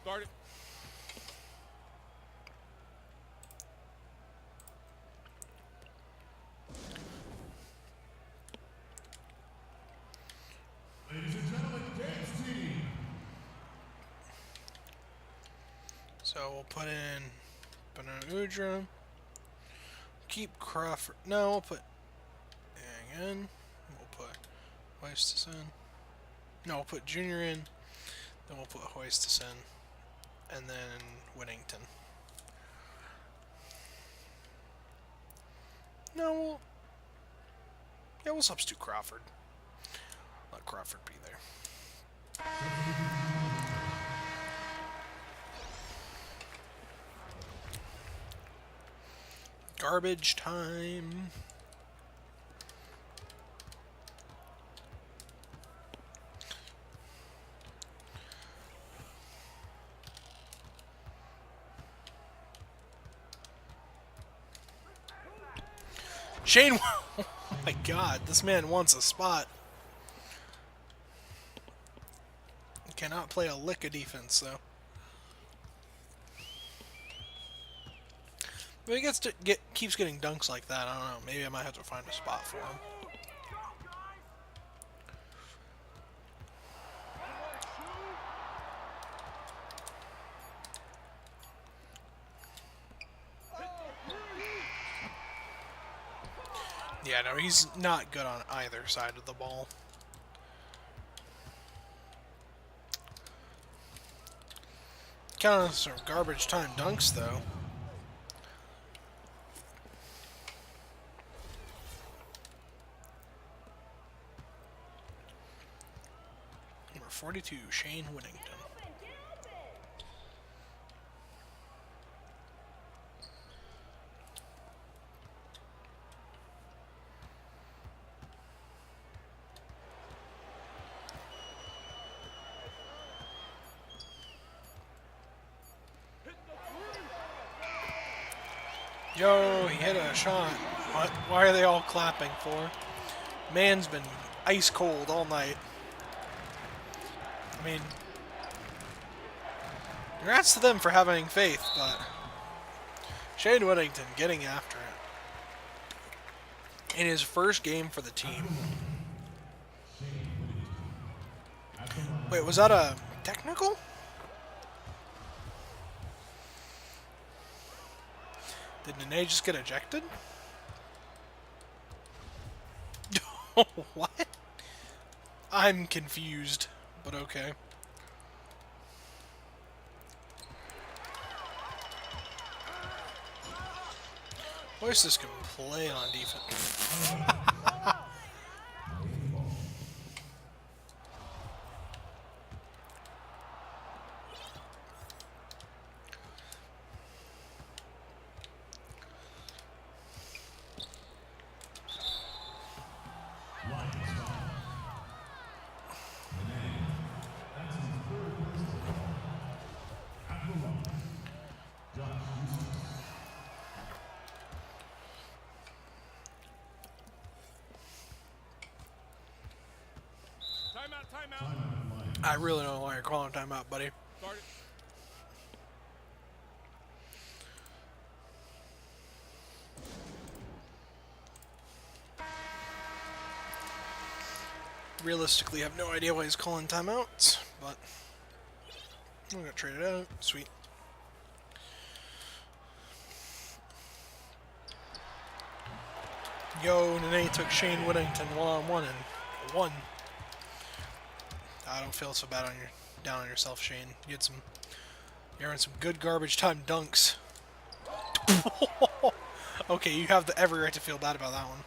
Start it. Ladies and gentlemen, dance team. So we'll put in Udra. Keep Crawford. No, we'll put Yang in. We'll put Hoistis in. No, we'll put Junior in. Then we'll put Hoistis in. And then Whittington. No, we'll substitute Crawford. Let Crawford be there. Garbage time. Shane, oh my God, this man wants a spot. He cannot play a lick of defense, though. But he keeps getting dunks like that. I don't know. Maybe I might have to find a spot for him. Yeah, no, he's not good on either side of the ball. Kind of some garbage time dunks, though. Number 42, Shane Whittington. Yo, he hit a shot. What? Why are they all clapping for? Man's been ice cold all night. I mean, congrats to them for having faith, but Shane Whittington getting after it. In his first game for the team. Wait, was that a technical? Did Nene just get ejected? What? I'm confused, but okay. Oasis can play on defense. Timeout. I really don't know why you're calling timeout, buddy. Start it. Realistically, I have no idea why he's calling timeouts, but I'm gonna trade it out. Sweet. Yo, Nene took Shane Whittington one-on-one and won. I don't feel so bad down on yourself, Shane. You're in some good garbage time dunks. Okay, you have every right to feel bad about that one.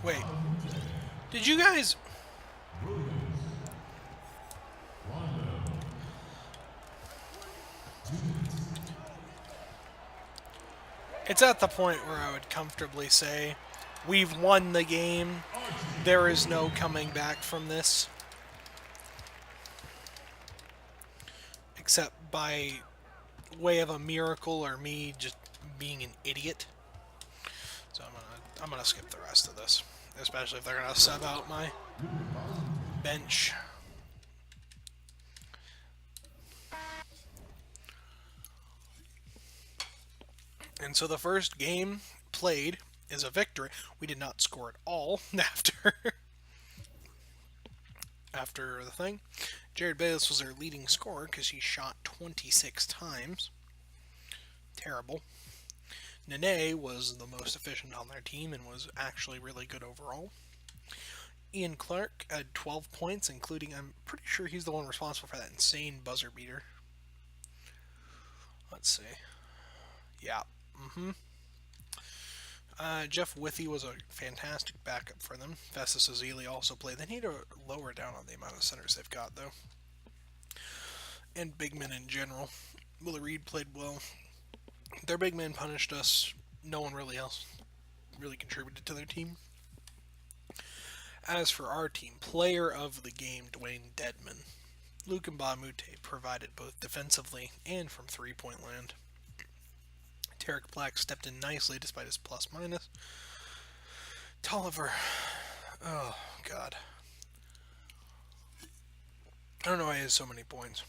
Wait, did you guys... It's at the point where I would comfortably say, we've won the game. There is no coming back from this. Except by way of a miracle or me just being an idiot. So I'm gonna skip the rest of this. Especially if they're gonna sub out my bench. And so the first game played is a victory. We did not score at all after the thing. Jared Bayless was their leading scorer because he shot 26 times. Terrible. Nene was the most efficient on their team and was actually really good overall. Ian Clark had 12 points, including, I'm pretty sure he's the one responsible for that insane buzzer beater. Let's see. Yeah. Jeff Withy was a fantastic backup for them. Festus Ezeli also played. They need to lower down on the amount of centers they've got, though. And big men in general. Willie Reed played well. Their big men punished us. No one else really contributed to their team. As for our team, player of the game, Dwayne Dedman. Luke Mbamute provided both defensively and from three-point land. Tarek Black stepped in nicely despite his plus-minus. Tolliver. Oh, God. I don't know why he has so many points.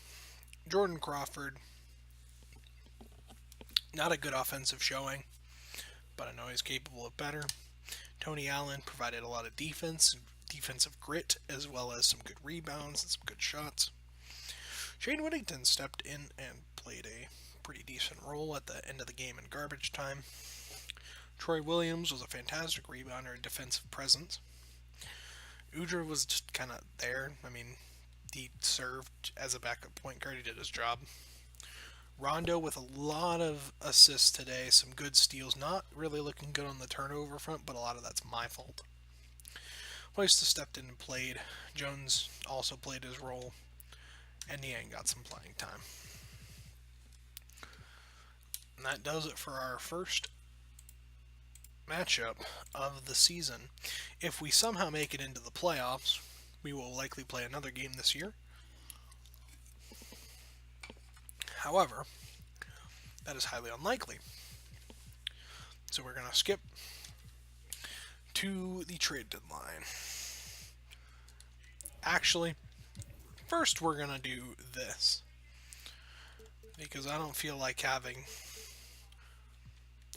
Jordan Crawford. Not a good offensive showing, but I know he's capable of better. Tony Allen provided a lot of defensive grit, as well as some good rebounds and some good shots. Shane Whittington stepped in and played a pretty decent role at the end of the game in garbage time. Troy Williams was a fantastic rebounder and defensive presence. Udra was just kind of there. I mean, he served as a backup point guard. He did his job. Rondo with a lot of assists today, some good steals. Not really looking good on the turnover front, but a lot of that's my fault. Hoysta stepped in and played. Jones also played his role. And Niang got some playing time. And that does it for our first matchup of the season. If we somehow make it into the playoffs, we will likely play another game this year. However, that is highly unlikely. So we're going to skip to the trade deadline. Actually, first we're going to do this. Because I don't feel like having...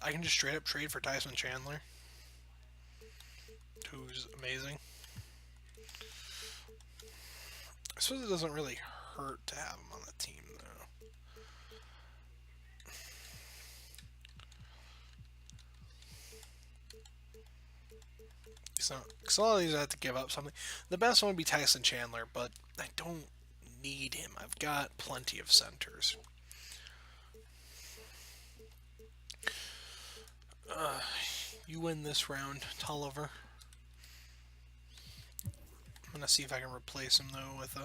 I can just straight up trade for Tyson Chandler, who's amazing. I suppose it doesn't really hurt to have him on the team, though. So, because a lot of these I have to give up something. The best one would be Tyson Chandler, but I don't need him. I've got plenty of centers. You win this round, Tolliver. I'm going to see if I can replace him, though, with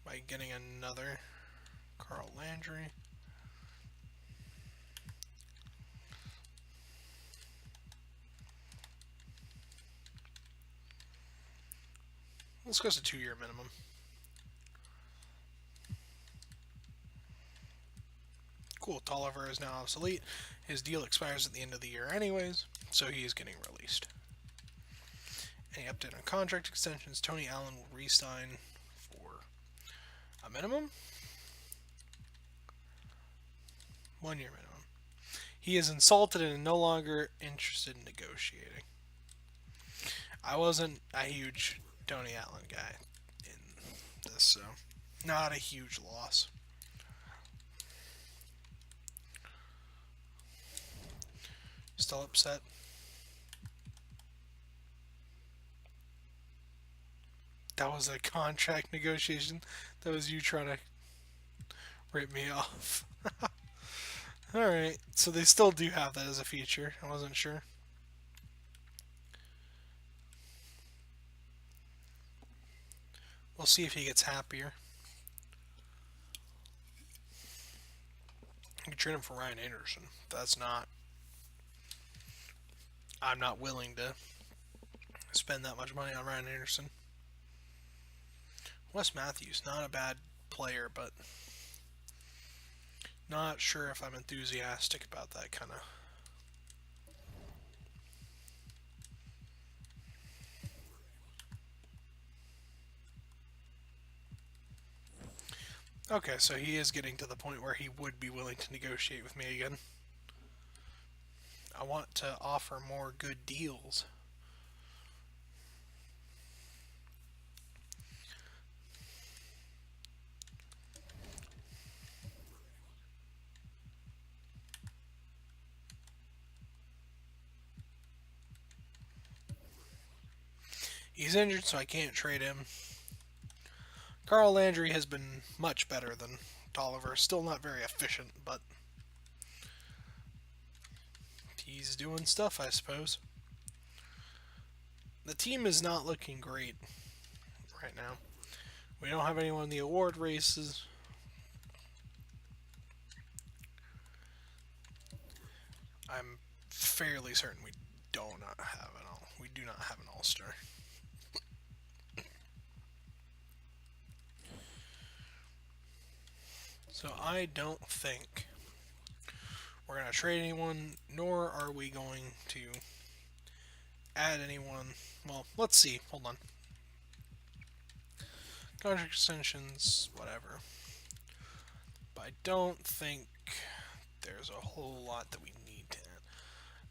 by getting another Carl Landry. Let's go to 2-year minimum. Cool, Tolliver is now obsolete. His deal expires at the end of the year anyways, so he is getting released. Any update on contract extensions? Tony Allen will re-sign for a minimum? 1-year minimum. He is insulted and no longer interested in negotiating. I wasn't a huge Tony Allen guy in this, so not a huge loss. Still upset. That was a contract negotiation. That was you trying to rip me off. Alright, so they still do have that as a feature. I wasn't sure. We'll see if he gets happier. You can trade him for Ryan Anderson. That's not... I'm not willing to spend that much money on Ryan Anderson. Wes Matthews, not a bad player, but not sure if I'm enthusiastic about that kind of... Okay, so he is getting to the point where he would be willing to negotiate with me again. I want to offer more good deals. He's injured, so I can't trade him. Carl Landry has been much better than Tolliver. Still not very efficient, but he's doing stuff, I suppose. The team is not looking great right now. We don't have anyone in the award races. I'm fairly certain we do not have an all-star. So I don't think we're going to trade anyone, nor are we going to add anyone. Well, let's see. Hold on. Contract extensions, whatever. But I don't think there's a whole lot that we need to add.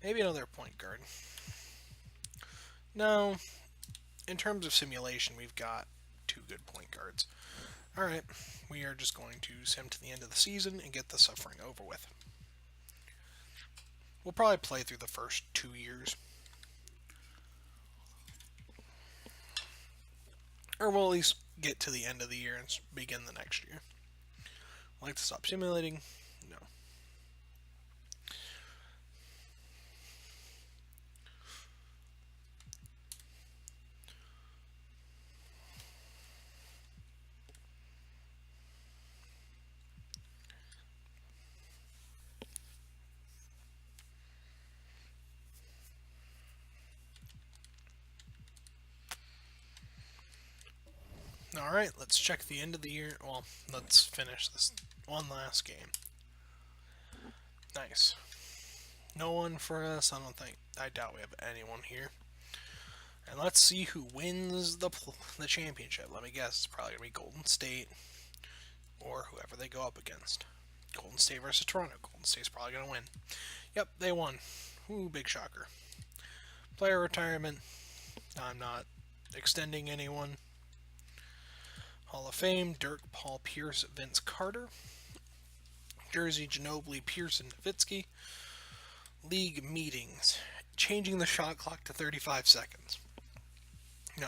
Maybe another point guard. No. In terms of simulation, we've got 2 good point guards. Alright, we are just going to sim to the end of the season and get the suffering over with. We'll probably play through the first 2 years. Or we'll at least get to the end of the year and begin the next year. I'd like to stop simulating? No. Alright, let's check the end of the year. Well, let's finish this one last game. Nice. No one for us, I don't think. I doubt we have anyone here. And let's see who wins the championship. Let me guess, it's probably going to be Golden State or whoever they go up against. Golden State versus Toronto. Golden State's probably going to win. Yep, they won. Ooh, big shocker. Player retirement. I'm not extending anyone. Hall of Fame, Dirk, Paul Pierce, Vince Carter. Jersey, Ginobili, Pearson, Nowitzki. League meetings. Changing the shot clock to 35 seconds. No.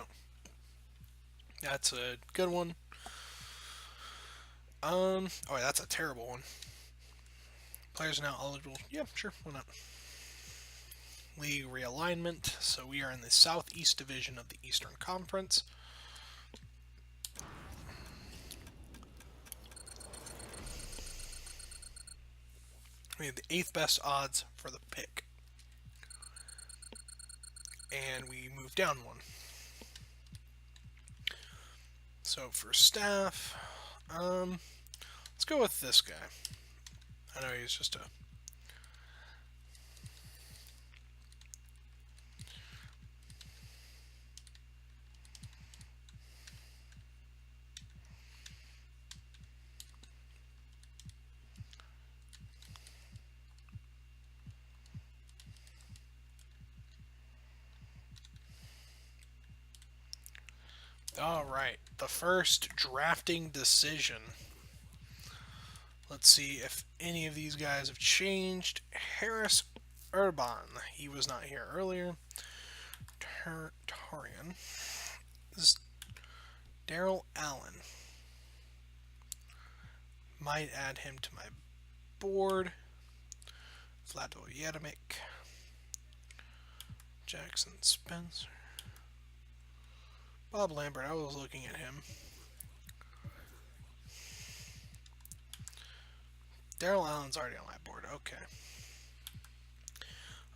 That's a good one. Oh, that's a terrible one. Players now eligible. Yeah, sure, why not? League realignment. So we are in the Southeast Division of the Eastern Conference. We have the 8th best odds for the pick. And we move down one. So for staff, let's go with this guy. I know he's just a... Alright, the first drafting decision. Let's see if any of these guys have changed. Harris Urban. He was not here earlier. Tarian. This is Daryl Allen. Might add him to my board. Vlado Yedemik. Jackson Spencer. Bob Lambert, I was looking at him. Daryl Allen's already on my board. Okay.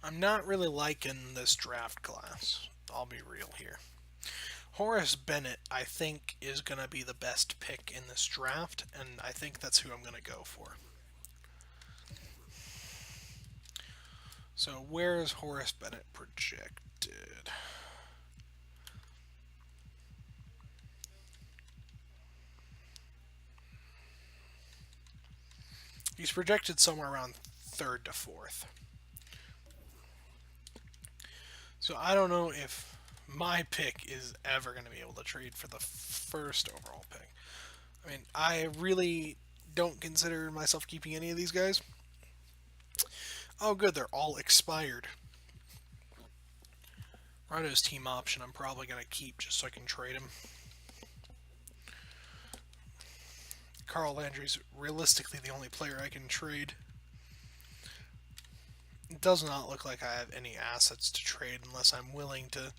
I'm not really liking this draft class. I'll be real here. Horace Bennett, I think, is going to be the best pick in this draft, and I think that's who I'm going to go for. So, where is Horace Bennett projected? He's projected somewhere around 3rd to 4th. So I don't know if my pick is ever going to be able to trade for the 1st overall pick. I mean, I really don't consider myself keeping any of these guys. Oh good, they're all expired. Rado's team option I'm probably going to keep just so I can trade him. Carl Landry's realistically the only player I can trade. It does not look like I have any assets to trade unless I'm willing to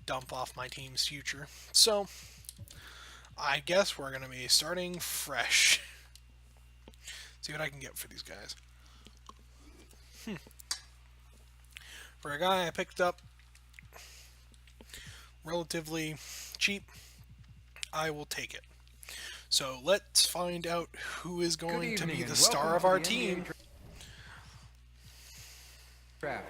dump off my team's future. So, I guess we're going to be starting fresh. See what I can get for these guys. For a guy I picked up relatively cheap, I will take it. So let's find out who is going to be the star of our team. Draft.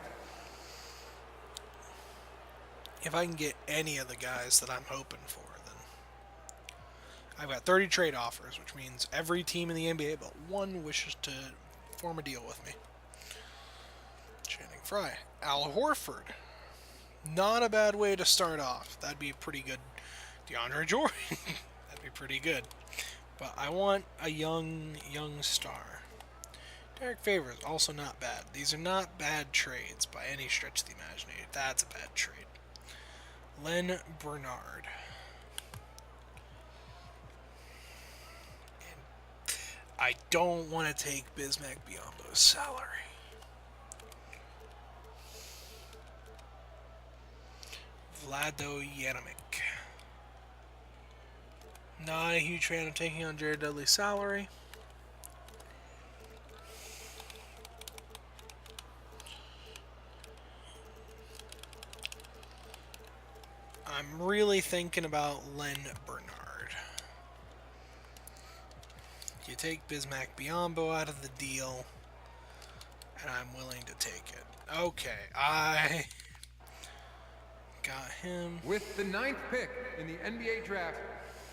If I can get any of the guys that I'm hoping for, then I've got 30 trade offers, which means every team in the NBA but one wishes to form a deal with me. Channing Frye. Al Horford. Not a bad way to start off. That'd be pretty good. DeAndre Jordan. That'd be pretty good. But I want a young star. Derek Favors, also not bad. These are not bad trades by any stretch of the imagination. That's a bad trade. Len Bernard. And I don't want to take Bismack Biyombo's salary. Vlado Yedemik. Not a huge fan of taking on Jared Dudley's salary. I'm really thinking about Len Bernard. You take Bismack Biyombo out of the deal, and I'm willing to take it. Okay, I got him. With the 9th pick in the NBA draft,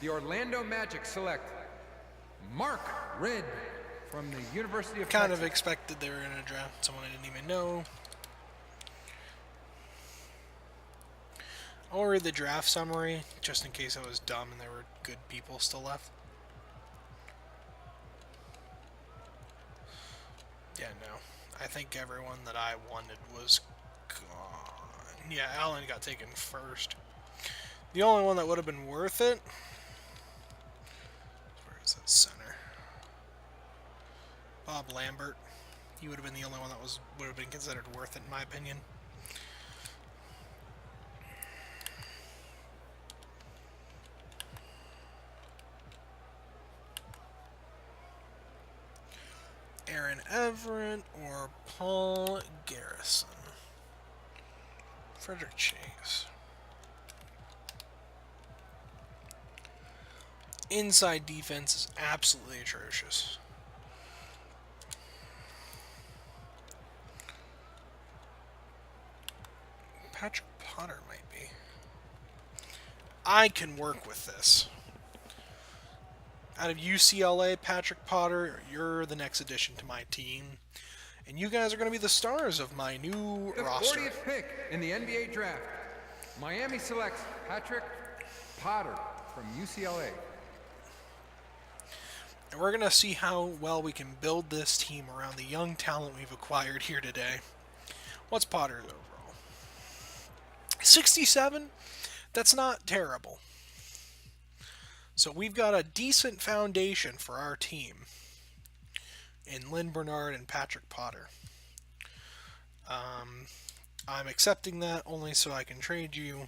the Orlando Magic select Mark Red from the University of Kind Texas. of expected they were going to draft someone I didn't even know. I'll read the draft summary, just in case I was dumb and there were good people still left. Yeah, no. I think everyone that I wanted was gone. Yeah, Allen got taken first. The only one that would have been worth it... Where is that center? Bob Lambert. He would have been the only one that would have been considered worth it, in my opinion. Aaron Everett or Paul Garrison. Frederick Chase. inside defense is absolutely atrocious. Patrick Potter might be. I can work with this. Out of UCLA, Patrick Potter, you're the next addition to my team. And you guys are going to be the stars of my new The roster. 40th pick in the NBA draft, Miami selects Patrick Potter from UCLA. And we're going to see how well we can build this team around the young talent we've acquired here today. What's Potter's overall? 67? That's not terrible. So we've got a decent foundation for our team in Lynn Bernard and Patrick Potter. I'm accepting that only so I can trade you.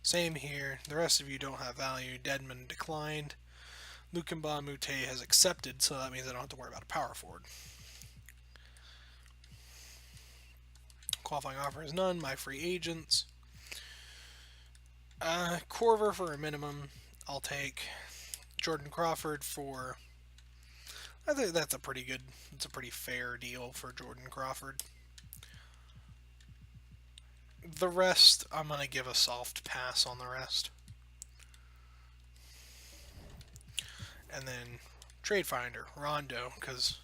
Same here. The rest of you don't have value. Deadman declined. Lukamba Mute has accepted, so that means I don't have to worry about a power forward. Qualifying offer is none. My free agents. Corver for a minimum. I'll take Jordan Crawford for... I think that's a pretty good... It's a pretty fair deal for Jordan Crawford. The rest, I'm going to give a soft pass on the rest. And then Trade Finder, Rondo, because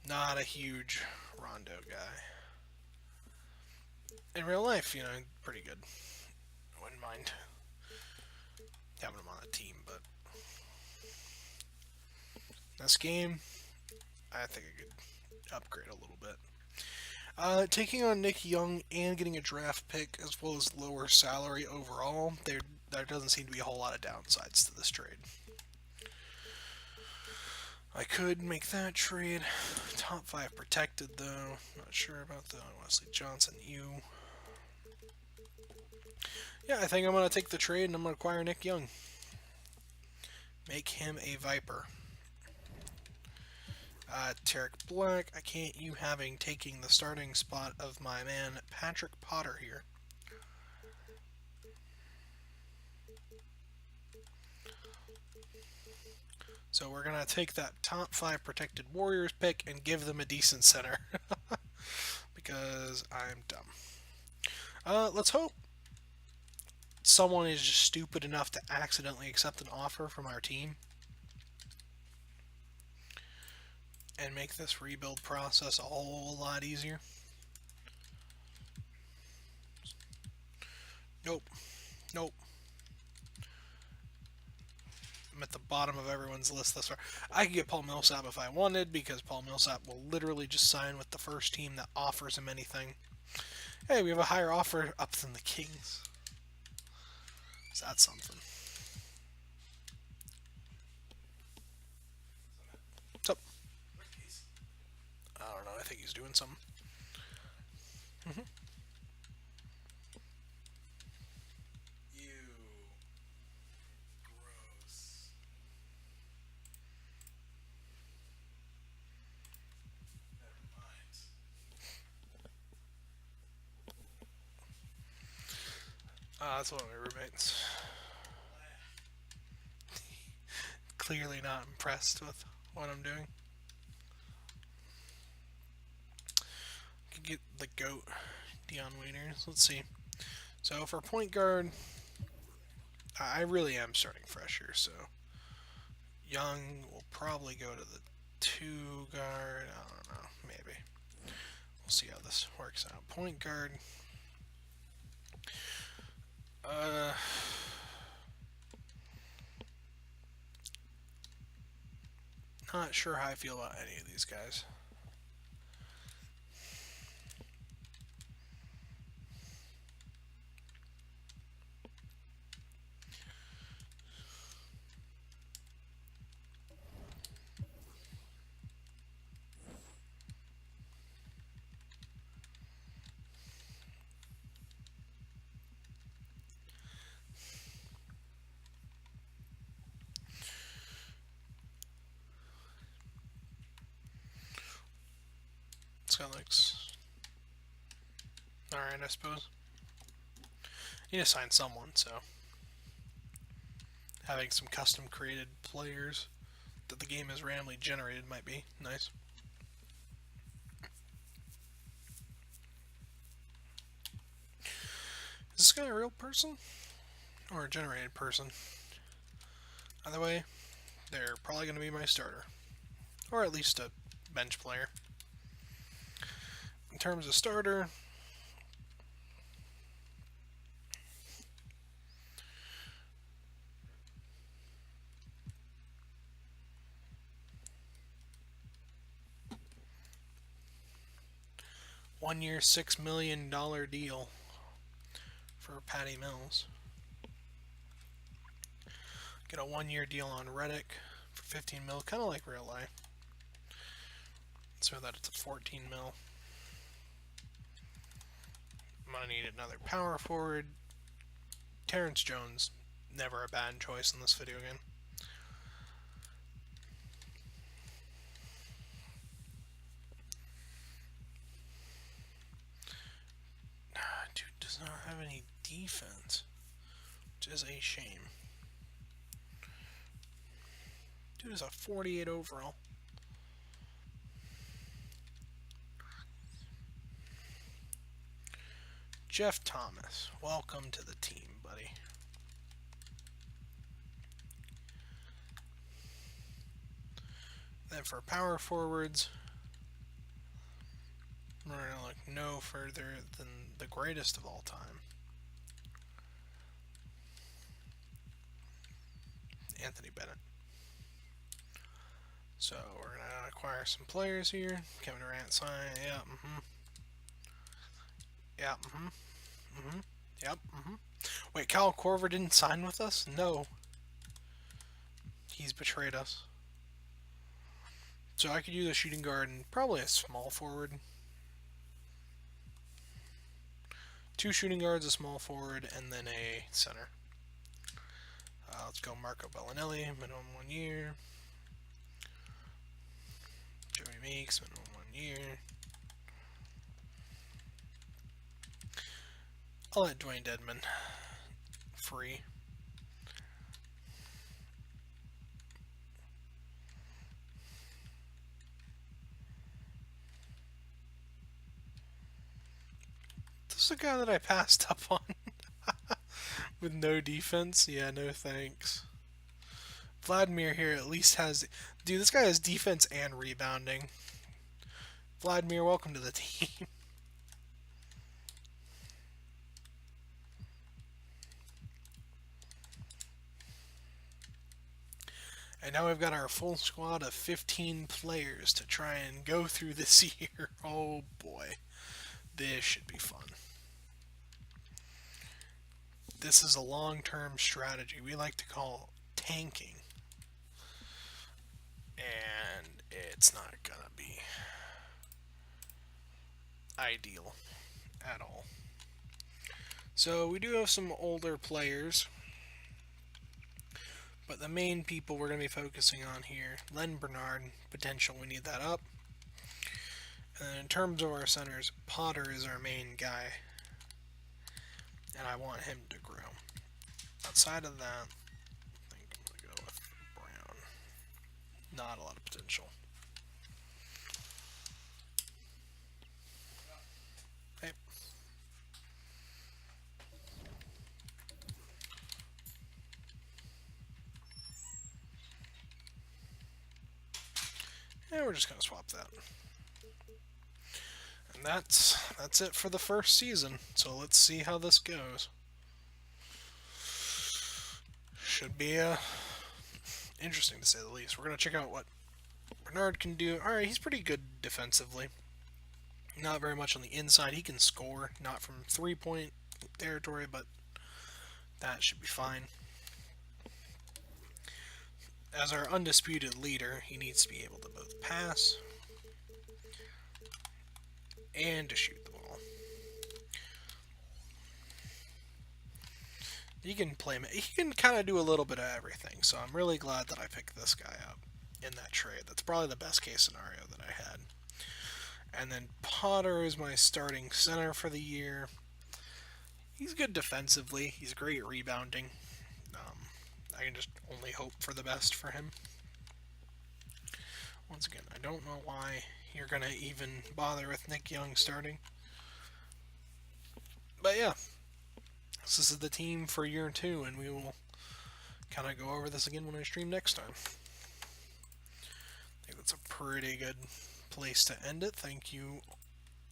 not a huge Rondo guy. In real life, you know, pretty good. I wouldn't mind having him on the team, but this game, I think I could upgrade a little bit. Taking on Nick Young and getting a draft pick as well as lower salary overall, there doesn't seem to be a whole lot of downsides to this trade. I could make that trade. Top 5 protected, though. Not sure about the Wesley Johnson. Yeah, I think I'm going to take the trade and I'm going to acquire Nick Young. Make him a Viper. Tarek Black, I can't you having taking the starting spot of my man Patrick Potter here. So we're going to take that top 5 protected Warriors pick and give them a decent center. Because I'm dumb. Let's hope someone is just stupid enough to accidentally accept an offer from our team. And make this rebuild process a whole lot easier. Nope. Nope. I'm at the bottom of everyone's list thus far. I could get Paul Millsap if I wanted, because Paul Millsap will literally just sign with the first team that offers him anything. Hey, we have a higher offer up than the Kings. Is that something? What's up? I don't know. I think he's doing something. Gross. Never mind. That's one of my roommates. Clearly not impressed with what I'm doing. Could get the GOAT, Dion Waiters. Let's see. So for point guard, I really am starting fresh here. So Young will probably go to the 2 guard. I don't know. Maybe. We'll see how this works out. Point guard. Not sure how I feel about any of these guys. It's kind of looks alright, I suppose. Need to sign someone, so Having some custom created players that the game has randomly generated might be nice. Is this guy a real person? Or a generated person? Either way, they're probably going to be my starter. Or at least a bench player. In terms of starter, one-year, $6 million deal for Patty Mills. Get a one-year deal on Reddick for 15 mil, kind of like real life. So that it's a 14 mil. I'm gonna need another power forward. Terrence Jones, never a bad choice in this video game. Dude does not have any defense, which is a shame. Dude is a 48 overall. Jeff Thomas, welcome to the team, buddy. Then for power forwards, we're going to look no further than the greatest of all time. Anthony Bennett. So we're going to acquire some players here. Kevin Durant sign, yeah, Yeah, Yep, Wait, Kyle Korver didn't sign with us? No. He's betrayed us. So I could use a shooting guard and probably a small forward. 2 shooting guards, a small forward, and then a center. Let's go Marco Bellinelli, minimum 1 year. Joey Meeks, minimum 1 year. I'll let Dwayne Dedman free. This is a guy that I passed up on. With no defense? Yeah, no thanks. Vladimir here at least has... Dude, this guy has defense and rebounding. Vladimir, welcome to the team. And now we've got our full squad of 15 players to try and go through this year. Oh boy. This should be fun. This is a long-term strategy we like to call tanking. And it's not gonna be ideal at all. So we do have some older players. But the main people we're going to be focusing on here, Len Bernard, potential, we need that up. And in terms of our centers, Potter is our main guy. And I want him to grow. Outside of that, I think I'm going to go with Brown. Not a lot of potential. Hey. And we're just going to swap that. And that's it for the first season. So let's see how this goes. Should be interesting to say the least. We're going to check out what Bernard can do. Alright, he's pretty good defensively. Not very much on the inside. He can score, not from 3-point territory, but that should be fine. As our undisputed leader, he needs to be able to both pass and to shoot the ball. He can play. He can kind of do a little bit of everything. So I'm really glad that I picked this guy up in that trade. That's probably the best case scenario that I had. And then Potter is my starting center for the year. He's good defensively. He's great rebounding. I can just only hope for the best for him. Once again, I don't know why you're going to even bother with Nick Young starting. But yeah, this is the team for year 2, and we will kind of go over this again when I stream next time. I think that's a pretty good place to end it. Thank you,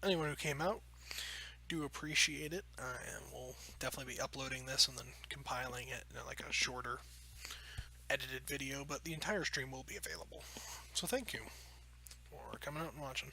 anyone who came out. Do appreciate it, and we'll definitely be uploading this and then compiling it in like a shorter edited video, but the entire stream will be available. So thank you for coming out and watching.